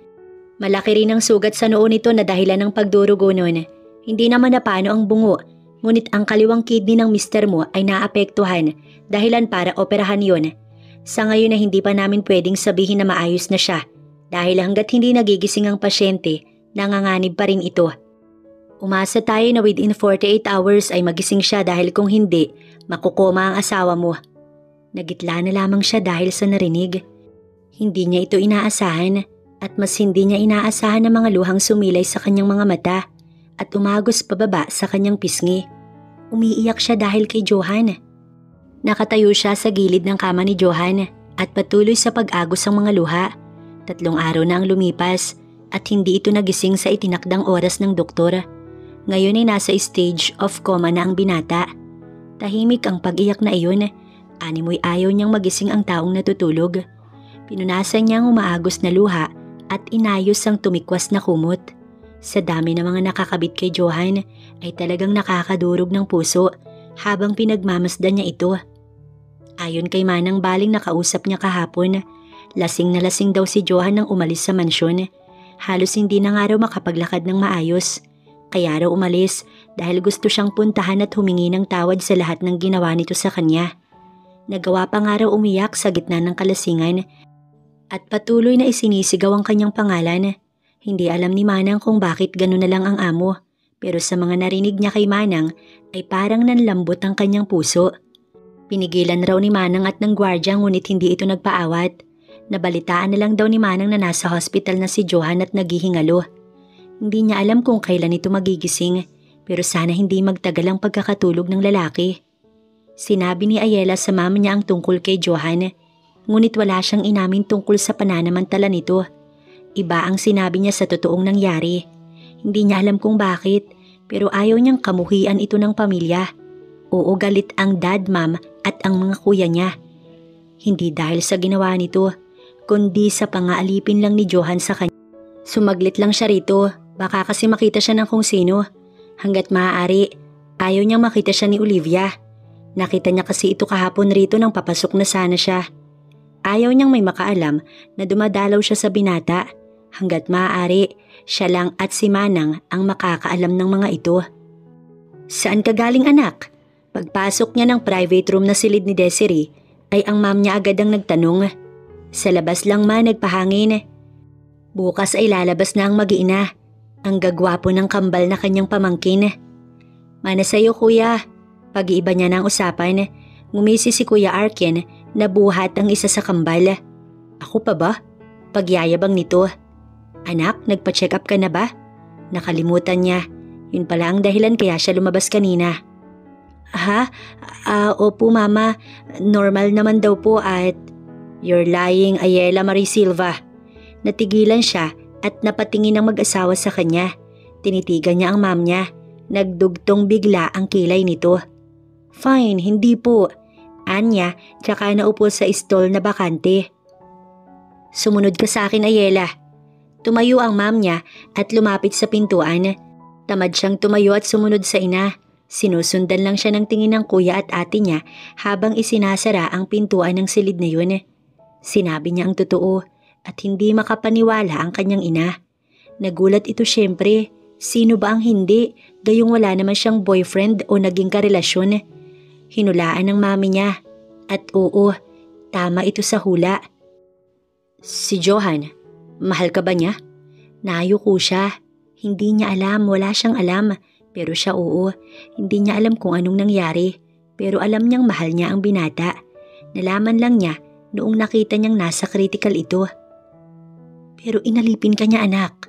Malaki rin ang sugat sa noo nito na dahilan ng pagdurugo noon. Hindi naman napano ang bungo, ngunit ang kaliwang kidney ng mister mo ay naapektuhan, dahilan para operahan yon. Sa ngayon na hindi pa namin pwedeng sabihin na maayos na siya, dahil hanggat hindi nagigising ang pasyente, nanganganib pa rin ito. Umasa tayo na within 48 hours ay magising siya dahil kung hindi, makukoma ang asawa mo. Nagitla na lamang siya dahil sa narinig. Hindi niya ito inaasahan at mas hindi niya inaasahan ang mga luhang sumilay sa kanyang mga mata at umagos pababa sa kanyang pisngi. Umiiyak siya dahil kay Johan. Nakatayo siya sa gilid ng kama ni Johan at patuloy sa pag-agos ang mga luha. 3 araw na ang lumipas at hindi ito nagising sa itinakdang oras ng doktor. Ngayon ay nasa stage of coma na ang binata. Tahimik ang pag-iyak na iyon. Animoy ayaw niyang magising ang taong natutulog. Pinunasan niya ang umaagos na luha at inayos ang tumikwas na kumot. Sa dami ng mga nakakabit kay Johan ay talagang nakakadurog ng puso habang pinagmamasdan niya ito. Ayon kay Manang Baling na kausap niya kahapon, lasing na lasing daw si Johan nang umalis sa mansyon. Halos hindi na nga raw makapaglakad ng maayos. Kaya raw umalis dahil gusto siyang puntahan at humingi ng tawad sa lahat ng ginawa nito sa kanya. Nagawa pa nga raw umiyak sa gitna ng kalasingan at patuloy na isinisigaw ang kanyang pangalan. Hindi alam ni Manang kung bakit gano'n na lang ang amo, pero sa mga narinig niya kay Manang ay parang nanlambot ang kanyang puso. Pinigilan raw ni Manang at ng gwardya ngunit hindi ito nagpaawat. Nabalitaan na lang daw ni Manang na nasa hospital na si Johan at naghihingalo. Hindi niya alam kung kailan ito magigising, pero sana hindi magtagal ang pagkakatulog ng lalaki. Sinabi ni Ayela sa mama niya ang tungkol kay Johan, ngunit wala siyang inamin tungkol sa pananamantala nito. Iba ang sinabi niya sa totoong nangyari. Hindi niya alam kung bakit, pero ayaw niyang kamuhian ito ng pamilya. Oo, galit ang dad, mom at ang mga kuya niya. Hindi dahil sa ginawa nito, kundi sa pangaalipin lang ni Johan sa kanya. Sumaglit lang siya rito, baka kasi makita siya ng kung sino. Hanggat maaari, ayaw niyang makita siya ni Olivia. Nakita niya kasi ito kahapon rito nang papasok na sana siya. Ayaw niyang may makaalam na dumadalaw siya sa binata. Hanggat maaari, siya lang at si Manang ang makakaalam ng mga ito. Saan ka galing, anak? Pagpasok niya ng private room na silid ni Desiree, ay ang mom niya agad ang nagtanong. Sa labas lang ma, nagpahangin. Bukas ay lalabas na ang mag-iina. Ang gagwapo ng kambal na kanyang pamangkin. Mana sa'yo kuya. Pag-iiba niya ng usapan, ngumisi si Kuya Arken na buhat ang isa sa kambal. Ako pa ba? Pagyayabang nito. Anak, nagpa-check up ka na ba? Nakalimutan niya. Yun pala ang dahilan kaya siya lumabas kanina. Ha? Opo mama. Normal naman daw po at... You're lying, Ayela Marie Silva. Natigilan siya at napatingin ang mag-asawa sa kanya. Tinitigan niya ang mom niya. Nagdugtong bigla ang kilay nito. Fine, hindi po. Anya, tsaka naupo sa stall na bakante. Sumunod ka sa akin, Ayela. Tumayo ang mom niya at lumapit sa pintuan. Tamad siyang tumayo at sumunod sa ina. Sinusundan lang siya ng tingin ng kuya at ate niya habang isinasara ang pintuan ng silid na yun. Sinabi niya ang totoo at hindi makapaniwala ang kanyang ina. Nagulat ito syempre. Sino ba ang hindi? Gayong wala naman siyang boyfriend o naging karelasyon. Hinulaan ng mami niya. At oo, tama ito sa hula. Si Johan, mahal ka ba niya? Nayuko siya. Hindi niya alam, wala siyang alam. Pero siya oo, hindi niya alam kung anong nangyari. Pero alam niyang mahal niya ang binata. Nalaman lang niya noong nakita niyang nasa critical ito. Pero inalipin ka niya anak.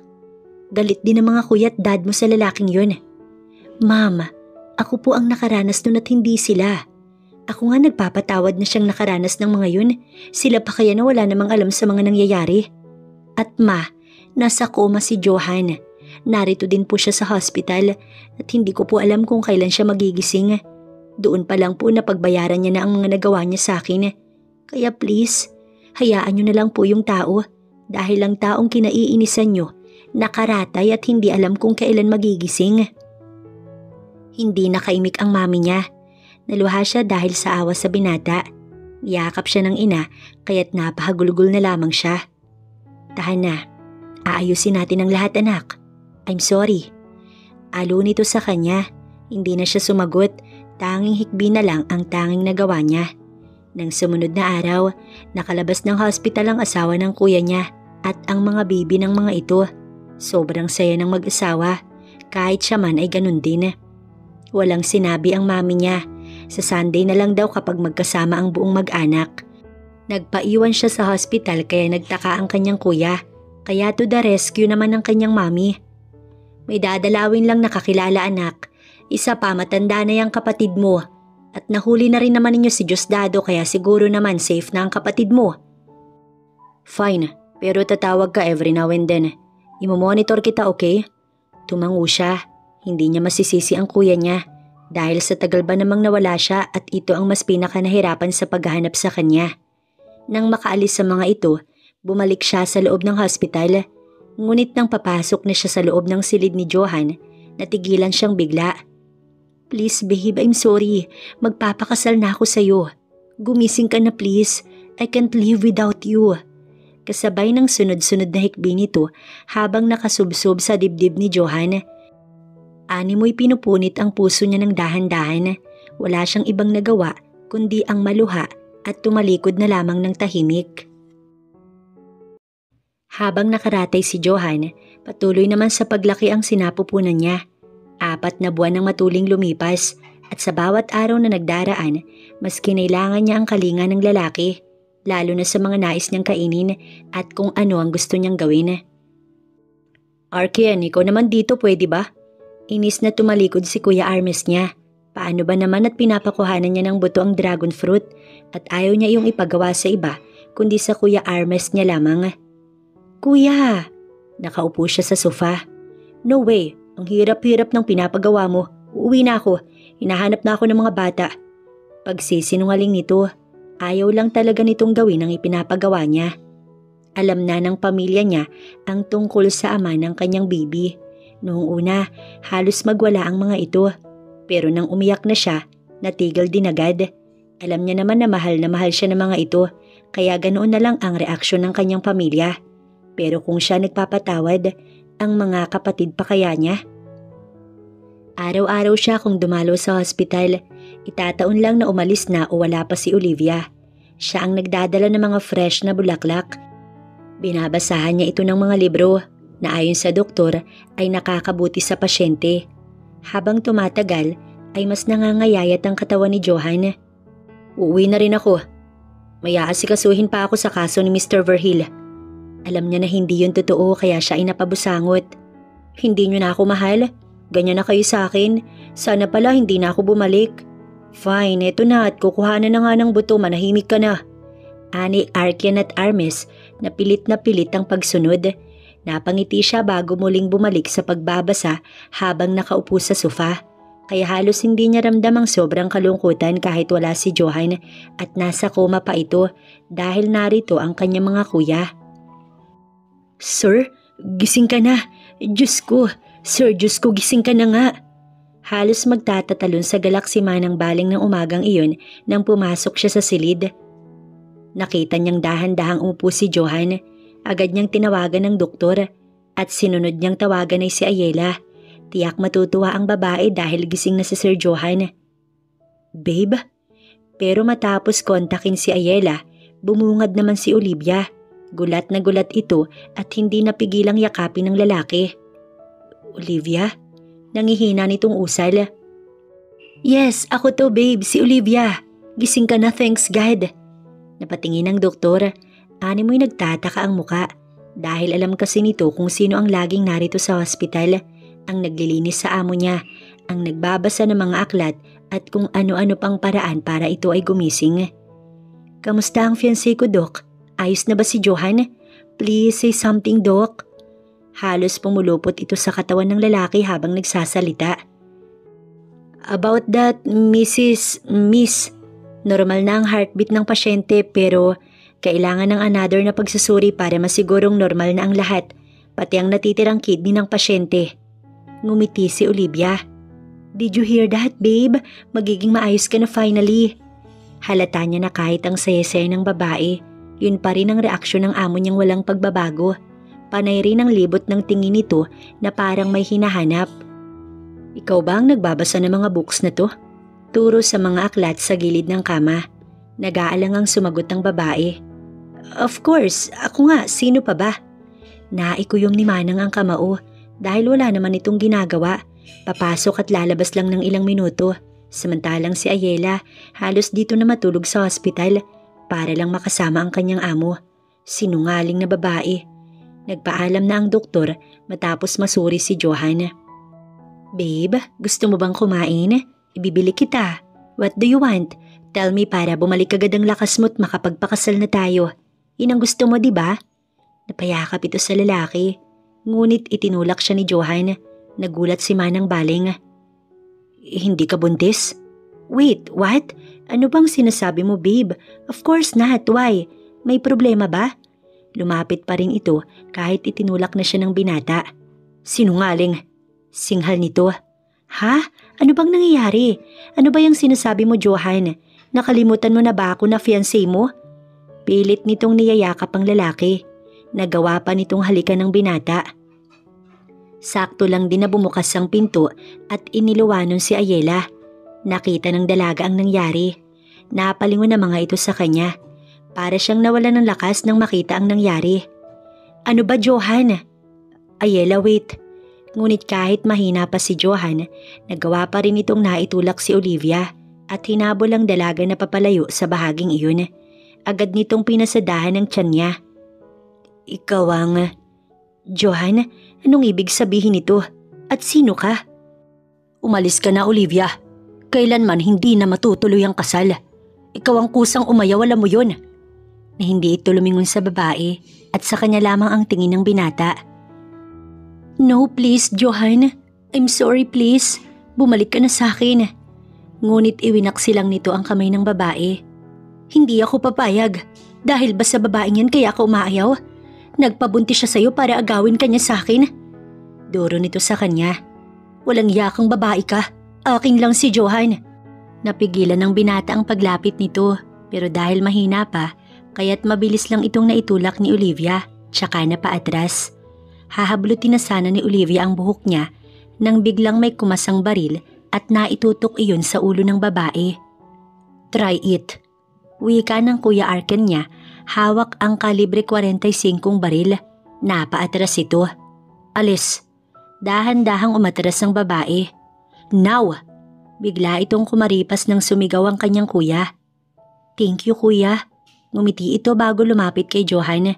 Galit din ang mga kuya at dad mo sa lalaking yun. Ma'am, ako po ang nakaranas nun at hindi sila. Ako nga nagpapatawad na siyang nakaranas ng mga yun. Sila pa kaya na wala namang alam sa mga nangyayari. At ma, nasa coma si Johan. Narito din po siya sa hospital at hindi ko po alam kung kailan siya magigising. Doon pa lang po napagbayaran niya na ang mga nagawa niya sa akin. Kaya please, hayaan niyo na lang po yung tao. Dahil lang taong kinaiinisan niyo, nakaratay at hindi alam kung kailan magigising. Hindi nakaimik ang mami niya. Naluha siya dahil sa awa sa binata. Yakap siya ng ina kaya't napahagulgol na lamang siya. Tahan na, aayusin natin ang lahat anak. I'm sorry. Alo nito sa kanya, hindi na siya sumagot, tanging hikbi na lang ang tanging nagawa niya. Nang sumunod na araw, nakalabas ng hospital ang asawa ng kuya niya at ang mga bibi ng mga ito. Sobrang saya ng mag-asawa, kahit siya man ay ganun din. Walang sinabi ang mami niya. Sa Sunday na lang daw kapag magkasama ang buong mag-anak. Nagpaiwan siya sa hospital kaya nagtaka ang kanyang kuya. Kaya to the rescue naman ang kanyang mami. May dadalawin lang nakakilala anak. Isa pa matanda na yung kapatid mo. At nahuli na rin naman ninyo si Diosdado kaya siguro naman safe na ang kapatid mo. Fine, pero tatawag ka every now and then. Imomonitor kita, okay? Tumango siya. Hindi niya masisisi ang kuya niya. Dahil sa tagal ba namang nawala siya at ito ang mas pinakanahirapan sa paghahanap sa kanya. Nang makaalis sa mga ito, bumalik siya sa loob ng hospital. Ngunit nang papasok na siya sa loob ng silid ni Johan, natigilan siyang bigla. Please babe, I'm sorry. Magpapakasal na ako sa'yo. Gumising ka na please. I can't live without you. Kasabay ng sunod-sunod na hikbi nito habang nakasubsob sa dibdib ni Johan. Animoy pinupunit ang puso niya ng dahan-dahan. Wala siyang ibang nagawa kundi ang maluha at tumalikod na lamang ng tahimik. Habang nakaratay si Johan, patuloy naman sa paglaki ang sinapupunan niya. 4 na buwan ng matuling lumipas at sa bawat araw na nagdaraan, mas kinailangan niya ang kalinga ng lalaki, lalo na sa mga nais niyang kainin at kung ano ang gusto niyang gawin. Arkian, ikaw naman dito pwede ba? Inis na tumalikod si Kuya Armes niya. Paano ba naman at pinapakuhanan niya ng buto ang dragon fruit at ayaw niya iyong ipagawa sa iba kundi sa Kuya Armes niya lamang. Kuya! Nakaupo siya sa sofa. No way, ang hirap-hirap ng pinapagawa mo. Uuwi na ako. Hinahanap na ako ng mga bata. Pagsisinungaling nito, ayaw lang talaga nitong gawin ang ipinapagawa niya. Alam na ng pamilya niya ang tungkol sa ama ng kanyang baby. Noong una, halos magwala ang mga ito. Pero nang umiyak na siya, natigil din agad. Alam niya naman na mahal siya ng mga ito, kaya ganoon na lang ang reaksyon ng kanyang pamilya. Pero kung siya nagpapatawad, ang mga kapatid pa kaya niya? Araw-araw siya kung dumalo sa hospital. Itataon lang na umalis na o wala pa si Olivia. Siya ang nagdadala ng mga fresh na bulaklak. Binabasahan niya ito ng mga libro na ayon sa doktor ay nakakabuti sa pasyente. Habang tumatagal ay mas nangangayayat ang katawan ni Johan. Uuwi na rin ako. May aasikasuhin pa ako sa kaso ni Mr. Verhil. Alam niya na hindi yun totoo kaya siya ay napabusangot. Hindi niyo na ako mahal? Ganyan na kayo sa akin? Sana pala hindi na ako bumalik. Fine, eto na at kukuhanan na nga ng buto, manahimik ka na. Ani Arkian at Armes na pilit ang pagsunod. Napangiti siya bago muling bumalik sa pagbabasa habang nakaupo sa sofa. Kaya halos hindi niya ramdam ang sobrang kalungkutan kahit wala si Johan at nasa koma pa ito dahil narito ang kanyang mga kuya. Sir, gising ka na. Diyos ko, Sir, Diyos ko, gising ka na nga. Halos magtatatalon sa galaksiman ng baling ng umagang iyon nang pumasok siya sa silid. Nakita niyang dahan-dahang umupo si Johan. Agad niyang tinawagan ng doktor at sinunod niyang tawagan ay si Ayela. Tiyak matutuwa ang babae dahil gising na si Sir Johan. Babe? Pero matapos kontakin si Ayela, bumungad naman si Olivia. Gulat na gulat ito at hindi napigilang yakapin ng lalaki. Olivia? Nangihina nitong usal. Yes, ako to babe, si Olivia. Gising ka na, thanks God. Napatingin ng doktor. Animoy nagtataka ang muka dahil alam kasi nito kung sino ang laging narito sa hospital, ang naglilinis sa amo niya, ang nagbabasa ng mga aklat at kung ano-ano pang paraan para ito ay gumising. Kamusta ang fiancé ko, Doc? Ayos na ba si Johan? Please say something, Doc. Halos pumulupot ito sa katawan ng lalaki habang nagsasalita. About that, Miss, normal na ang heartbeat ng pasyente pero kailangan ng another na pagsusuri para masigurong normal na ang lahat, pati ang natitirang kidney ng pasyente. Ngumiti si Olivia. Did you hear that, babe? Magiging maayos ka na finally. Halata niya na kahit ang saya-saya ng babae, yun pa rin ang reaksyon ng amo niyang walang pagbabago. Panay rin ang libot ng tingin nito na parang may hinahanap. Ikaw ba ang nagbabasa ng mga books na to? Turo sa mga aklat sa gilid ng kama. Nag-aalangang sumagot ang babae. Of course, ako nga, sino pa ba? Naikuyom ni Manang ang kamao dahil wala naman itong ginagawa. Papasok at lalabas lang ng ilang minuto. Samantalang si Ayela halos dito na matulog sa hospital para lang makasama ang kanyang amo. Sinungaling na babae. Nagpaalam na ang doktor matapos masuri si Johan. Babe, gusto mo bang kumain? Ibibili kita. What do you want? Tell me para bumalik agad ang lakas mo't makapagpakasal na tayo. Yun ang gusto mo, di ba? Napayakap ito sa lalaki. Ngunit itinulak siya ni Johan. Nagulat si Manang Baling. Hindi ka buntis? Wait, what? Ano bang sinasabi mo, babe? Of course not. Why? May problema ba? Lumapit pa rin ito kahit itinulak na siya ng binata. Sinungaling. Singhal nito. Ha? Ano bang nangyayari? Ano ba yung sinasabi mo, Johan? Nakalimutan mo na ba ako na fiancé mo? Pilit nitong niyayakap ang lalaki. Nagawa pa nitong halikan ng binata. Sakto lang din na bumukas ang pinto at iniluwanon si Ayela. Nakita ng dalaga ang nangyari. Napalingon na mga ito sa kanya. Para siyang nawalan ng lakas nang makita ang nangyari. Ano ba, Johan? Ayela, wait. Ngunit kahit mahina pa si Johan, nagawa pa rin itong naitulak si Olivia at hinabol ang dalaga na papalayo sa bahaging iyon. Agad nitong pinasadahan ng tiyan niya. Ikaw ang... Johan, anong ibig sabihin nito? At sino ka? Umalis ka na, Olivia. Kailanman hindi na matutuloy ang kasal. Ikaw ang kusang umayaw, alam mo yun. Na hindi ito lumingon sa babae at sa kanya lamang ang tingin ng binata. No, please, Johan. I'm sorry, please. Bumalik ka na sa akin. Ngunit iwinak silang nito ang kamay ng babae. Hindi ako papayag. Dahil ba sa babaeng yan kaya ako umaayaw? Nagpabuntis siya sa'yo para agawin kanya sa akin. Duro nito sa kanya. Walang yakang babae ka. Akin lang si Johan. Napigilan ng binata ang paglapit nito. Pero dahil mahina pa, kaya't mabilis lang itong naitulak ni Olivia. Tsaka na paatras. Hahablutin na sana ni Olivia ang buhok niya nang biglang may kumasang baril at naitutok iyon sa ulo ng babae. Try it. Wika ng Kuya Arken niya, hawak ang kalibre 45 baril. Napaatras ito. Alis. Dahan-dahang umatras ang babae. Now! Bigla itong kumaripas nang sumigaw ang kanyang kuya. Thank you, kuya. Ngumiti ito bago lumapit kay Johan.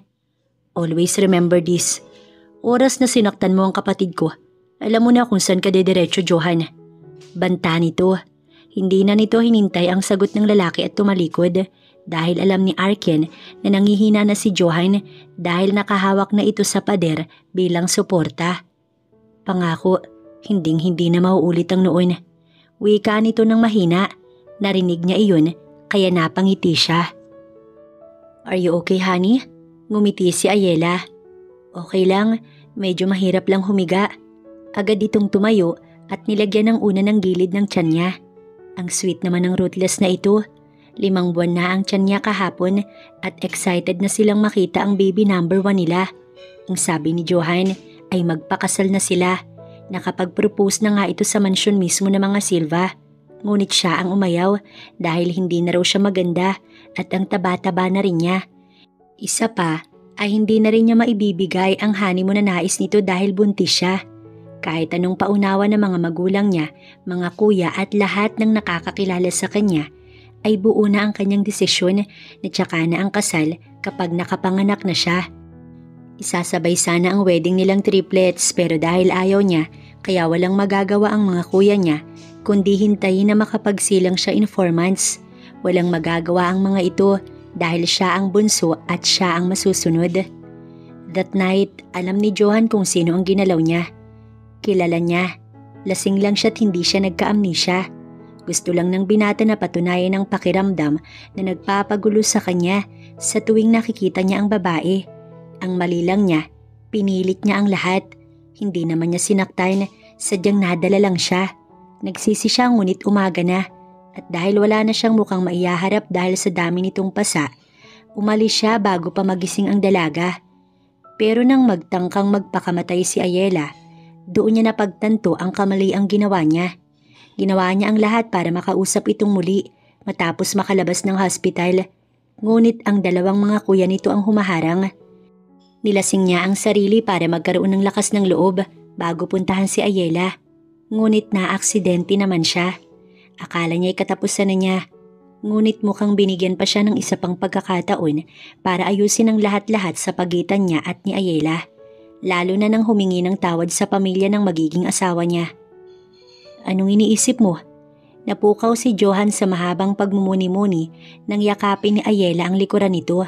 Always remember this. Oras na sinaktan mo ang kapatid ko, alam mo na kung saan ka dediretso, Johan. Banta nito. Hindi na nito hinintay ang sagot ng lalaki at tumalikod dahil alam ni Arken na nangihina na si Johan dahil nakahawak na ito sa pader bilang suporta. Pangako, hinding-hindi na mauulit ang noon. Wika nito ng mahina. Narinig niya iyon kaya napangiti siya. Are you okay, honey? Ngumiti si Ayela. Okay lang, medyo mahirap lang humiga. Agad itong tumayo at nilagyan ng una ng gilid ng tiyan niya. Ang sweet naman ng rootless na ito. 5 buwan na ang tiyan niya kahapon at excited na silang makita ang baby number 1 nila. Ang sabi ni Johan ay magpakasal na sila. Nakapag-propose na nga ito sa mansyon mismo ng mga Silva. Ngunit siya ang umayaw dahil hindi na raw siya maganda at ang taba-taba na rin niya. Isa pa ay hindi na rin niya maibibigay ang honeymoon na nais nito dahil buntis siya. Kahit anong paunawa ng mga magulang niya, mga kuya at lahat ng nakakakilala sa kanya, ay buo na ang kanyang desisyon na tsaka na ang kasal kapag nakapanganak na siya. Isasabay sana ang wedding nilang triplets pero dahil ayaw niya, kaya walang magagawa ang mga kuya niya kundi hintayin na makapagsilang siya in 4 months. Walang magagawa ang mga ito dahil siya ang bunso at siya ang masusunod. That night, alam ni Johan kung sino ang ginalaw niya. Kilala niya. Lasing lang siya at hindi siya nagka-amnesia. Gusto lang ng binata na patunayan ang pakiramdam na nagpapagulo sa kanya sa tuwing nakikita niya ang babae. Ang mali lang niya, pinilit niya ang lahat. Hindi naman niya sinaktan, sadyang nadala lang siya. Nagsisi siya ngunit umaga na. At dahil wala na siyang mukhang maiyaharap dahil sa dami nitong pasa, umalis siya bago pa magising ang dalaga. Pero nang magtangkang magpakamatay si Ayela, doon niya napagtanto ang kamaliang ginawa niya. Ginawa niya ang lahat para makausap itong muli matapos makalabas ng hospital. Ngunit ang dalawang mga kuya nito ang humaharang. Nilasing niya ang sarili para magkaroon ng lakas ng loob bago puntahan si Ayela. Ngunit naaksidente naman siya. Akala niya ay katapusan na niya. Ngunit mukhang binigyan pa siya ng isa pang pagkakataon para ayusin ang lahat-lahat sa pagitan niya at ni Ayela. Lalo na nang humingi ng tawad sa pamilya ng magiging asawa niya. Anong iniisip mo? Napukaw si Johan sa mahabang pagmumuni-muni nang yakapin ni Ayela ang likuran nito.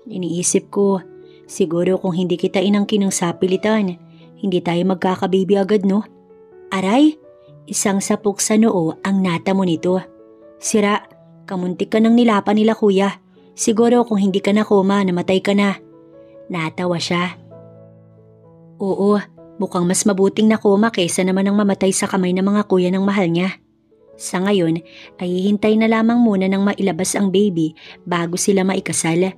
Iniisip ko, siguro kung hindi kita inangkin ng sapilitan, hindi tayo magkakababy agad no? Aray, isang sapok sa noo ang natamo nito. Sira, kamuntik ka nang nilapan nila kuya. Siguro kung hindi ka na koma, namatay ka na. Natawa siya. Oo, mukhang mas mabuting nakoma kaysa naman ang mamatay sa kamay ng mga kuya ng mahal niya. Sa ngayon ay hihintay na lamang muna nang mailabas ang baby bago sila maikasal.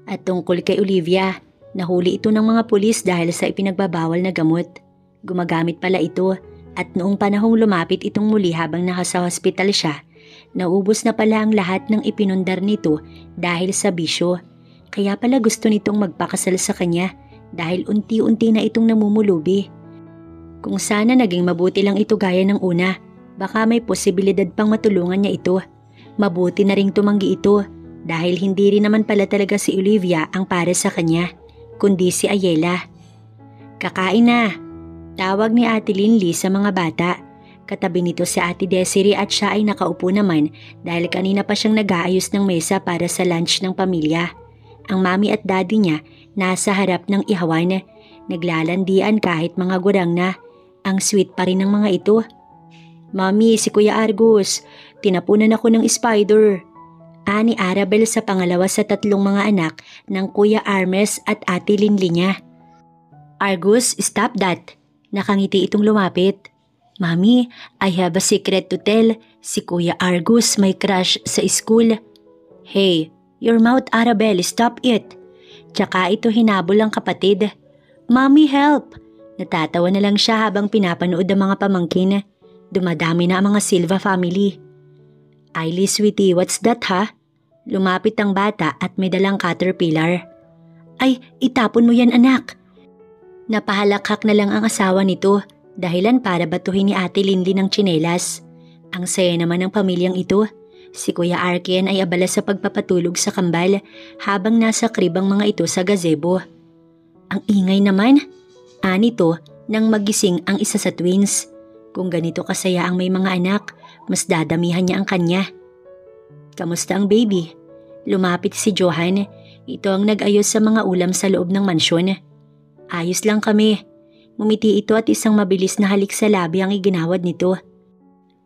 At tungkol kay Olivia, nahuli ito ng mga pulis dahil sa ipinagbabawal na gamot. Gumagamit pala ito at noong panahong lumapit itong muli habang nasa hospital siya, naubos na pala ang lahat ng ipinundar nito dahil sa bisyo. Kaya pala gusto nitong magpakasal sa kanya dahil unti-unti na itong namumulubi. Kung sana naging mabuti lang ito gaya ng una, baka may posibilidad pang matulungan niya ito. Mabuti na ring tumanggi ito dahil hindi rin naman pala talaga si Olivia ang para sa kanya, kundi si Ayela. Kakain na, tawag ni Ate Linley sa mga bata. Katabi nito si Ate Desiree at siya ay nakaupo naman dahil kanina pa siyang nag-aayos ng mesa para sa lunch ng pamilya. Ang mami at daddy niya nasa harap ng ihawan, naglalandian kahit mga gurang na. Ang sweet pa rin ng mga ito. Mami, si Kuya Argus, tinapunan ako ng spider. Ani Arabel sa pangalawa sa tatlong mga anak ng Kuya Armes at Ate Linley niya. Argus, stop that. Nakangiti itong lumapit. Mami, I have a secret to tell. Si Kuya Argus may crush sa school. Hey, your mouth Arabel, stop it. Tsaka ito hinabol ang kapatid. Mommy, help! Natatawa na lang siya habang pinapanood ang mga pamangkin. Dumadami na ang mga Silva family. Ailey, sweetie, what's that ha? Lumapit ang bata at may dalang caterpillar. Ay, itapon mo yan anak. Napahalakhak na lang ang asawa nito, dahilan para batuhin ni Ate Linley ng tsinelas. Ang saya naman ng pamilyang ito. Si Kuya Arken ay abala sa pagpapatulog sa kambal habang nasa kribang mga ito sa gazebo. Ang ingay naman. Anito nang magising ang isa sa twins. Kung ganito kasaya ang may mga anak, mas dadamihan niya ang kanya. Kamusta ang baby? Lumapit si Johan. Ito ang nag-ayos sa mga ulam sa loob ng mansyon. Ayos lang kami. Ngumiti ito at isang mabilis na halik sa labi ang iginawad nito.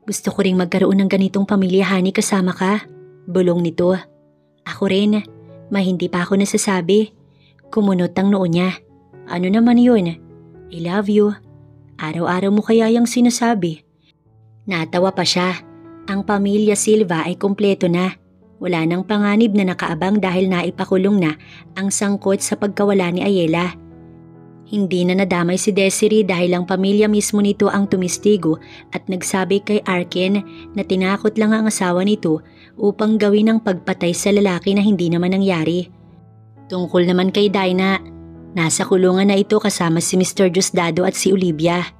Gusto ko ring magkaroon ng ganitong pamilya, honey, kasama ka. Bulong nito. Ako rin. Hindi pa ako nasasabi. Kumunot ang noo niya. Ano naman yun? I love you. Araw-araw mo kaya yung sinasabi. Natawa pa siya. Ang pamilya Silva ay kumpleto na. Wala nang panganib na nakaabang dahil naipakulong na ang sangkot sa pagkawala ni Ayela. Hindi na nadamay si Desiree dahil ang pamilya mismo nito ang tumistigo at nagsabi kay Arken na tinakot lang ang asawa nito upang gawin ang pagpatay sa lalaki na hindi naman nangyari. Tungkol naman kay Dinah, nasa kulungan na ito kasama si Mr. Diosdado at si Olivia.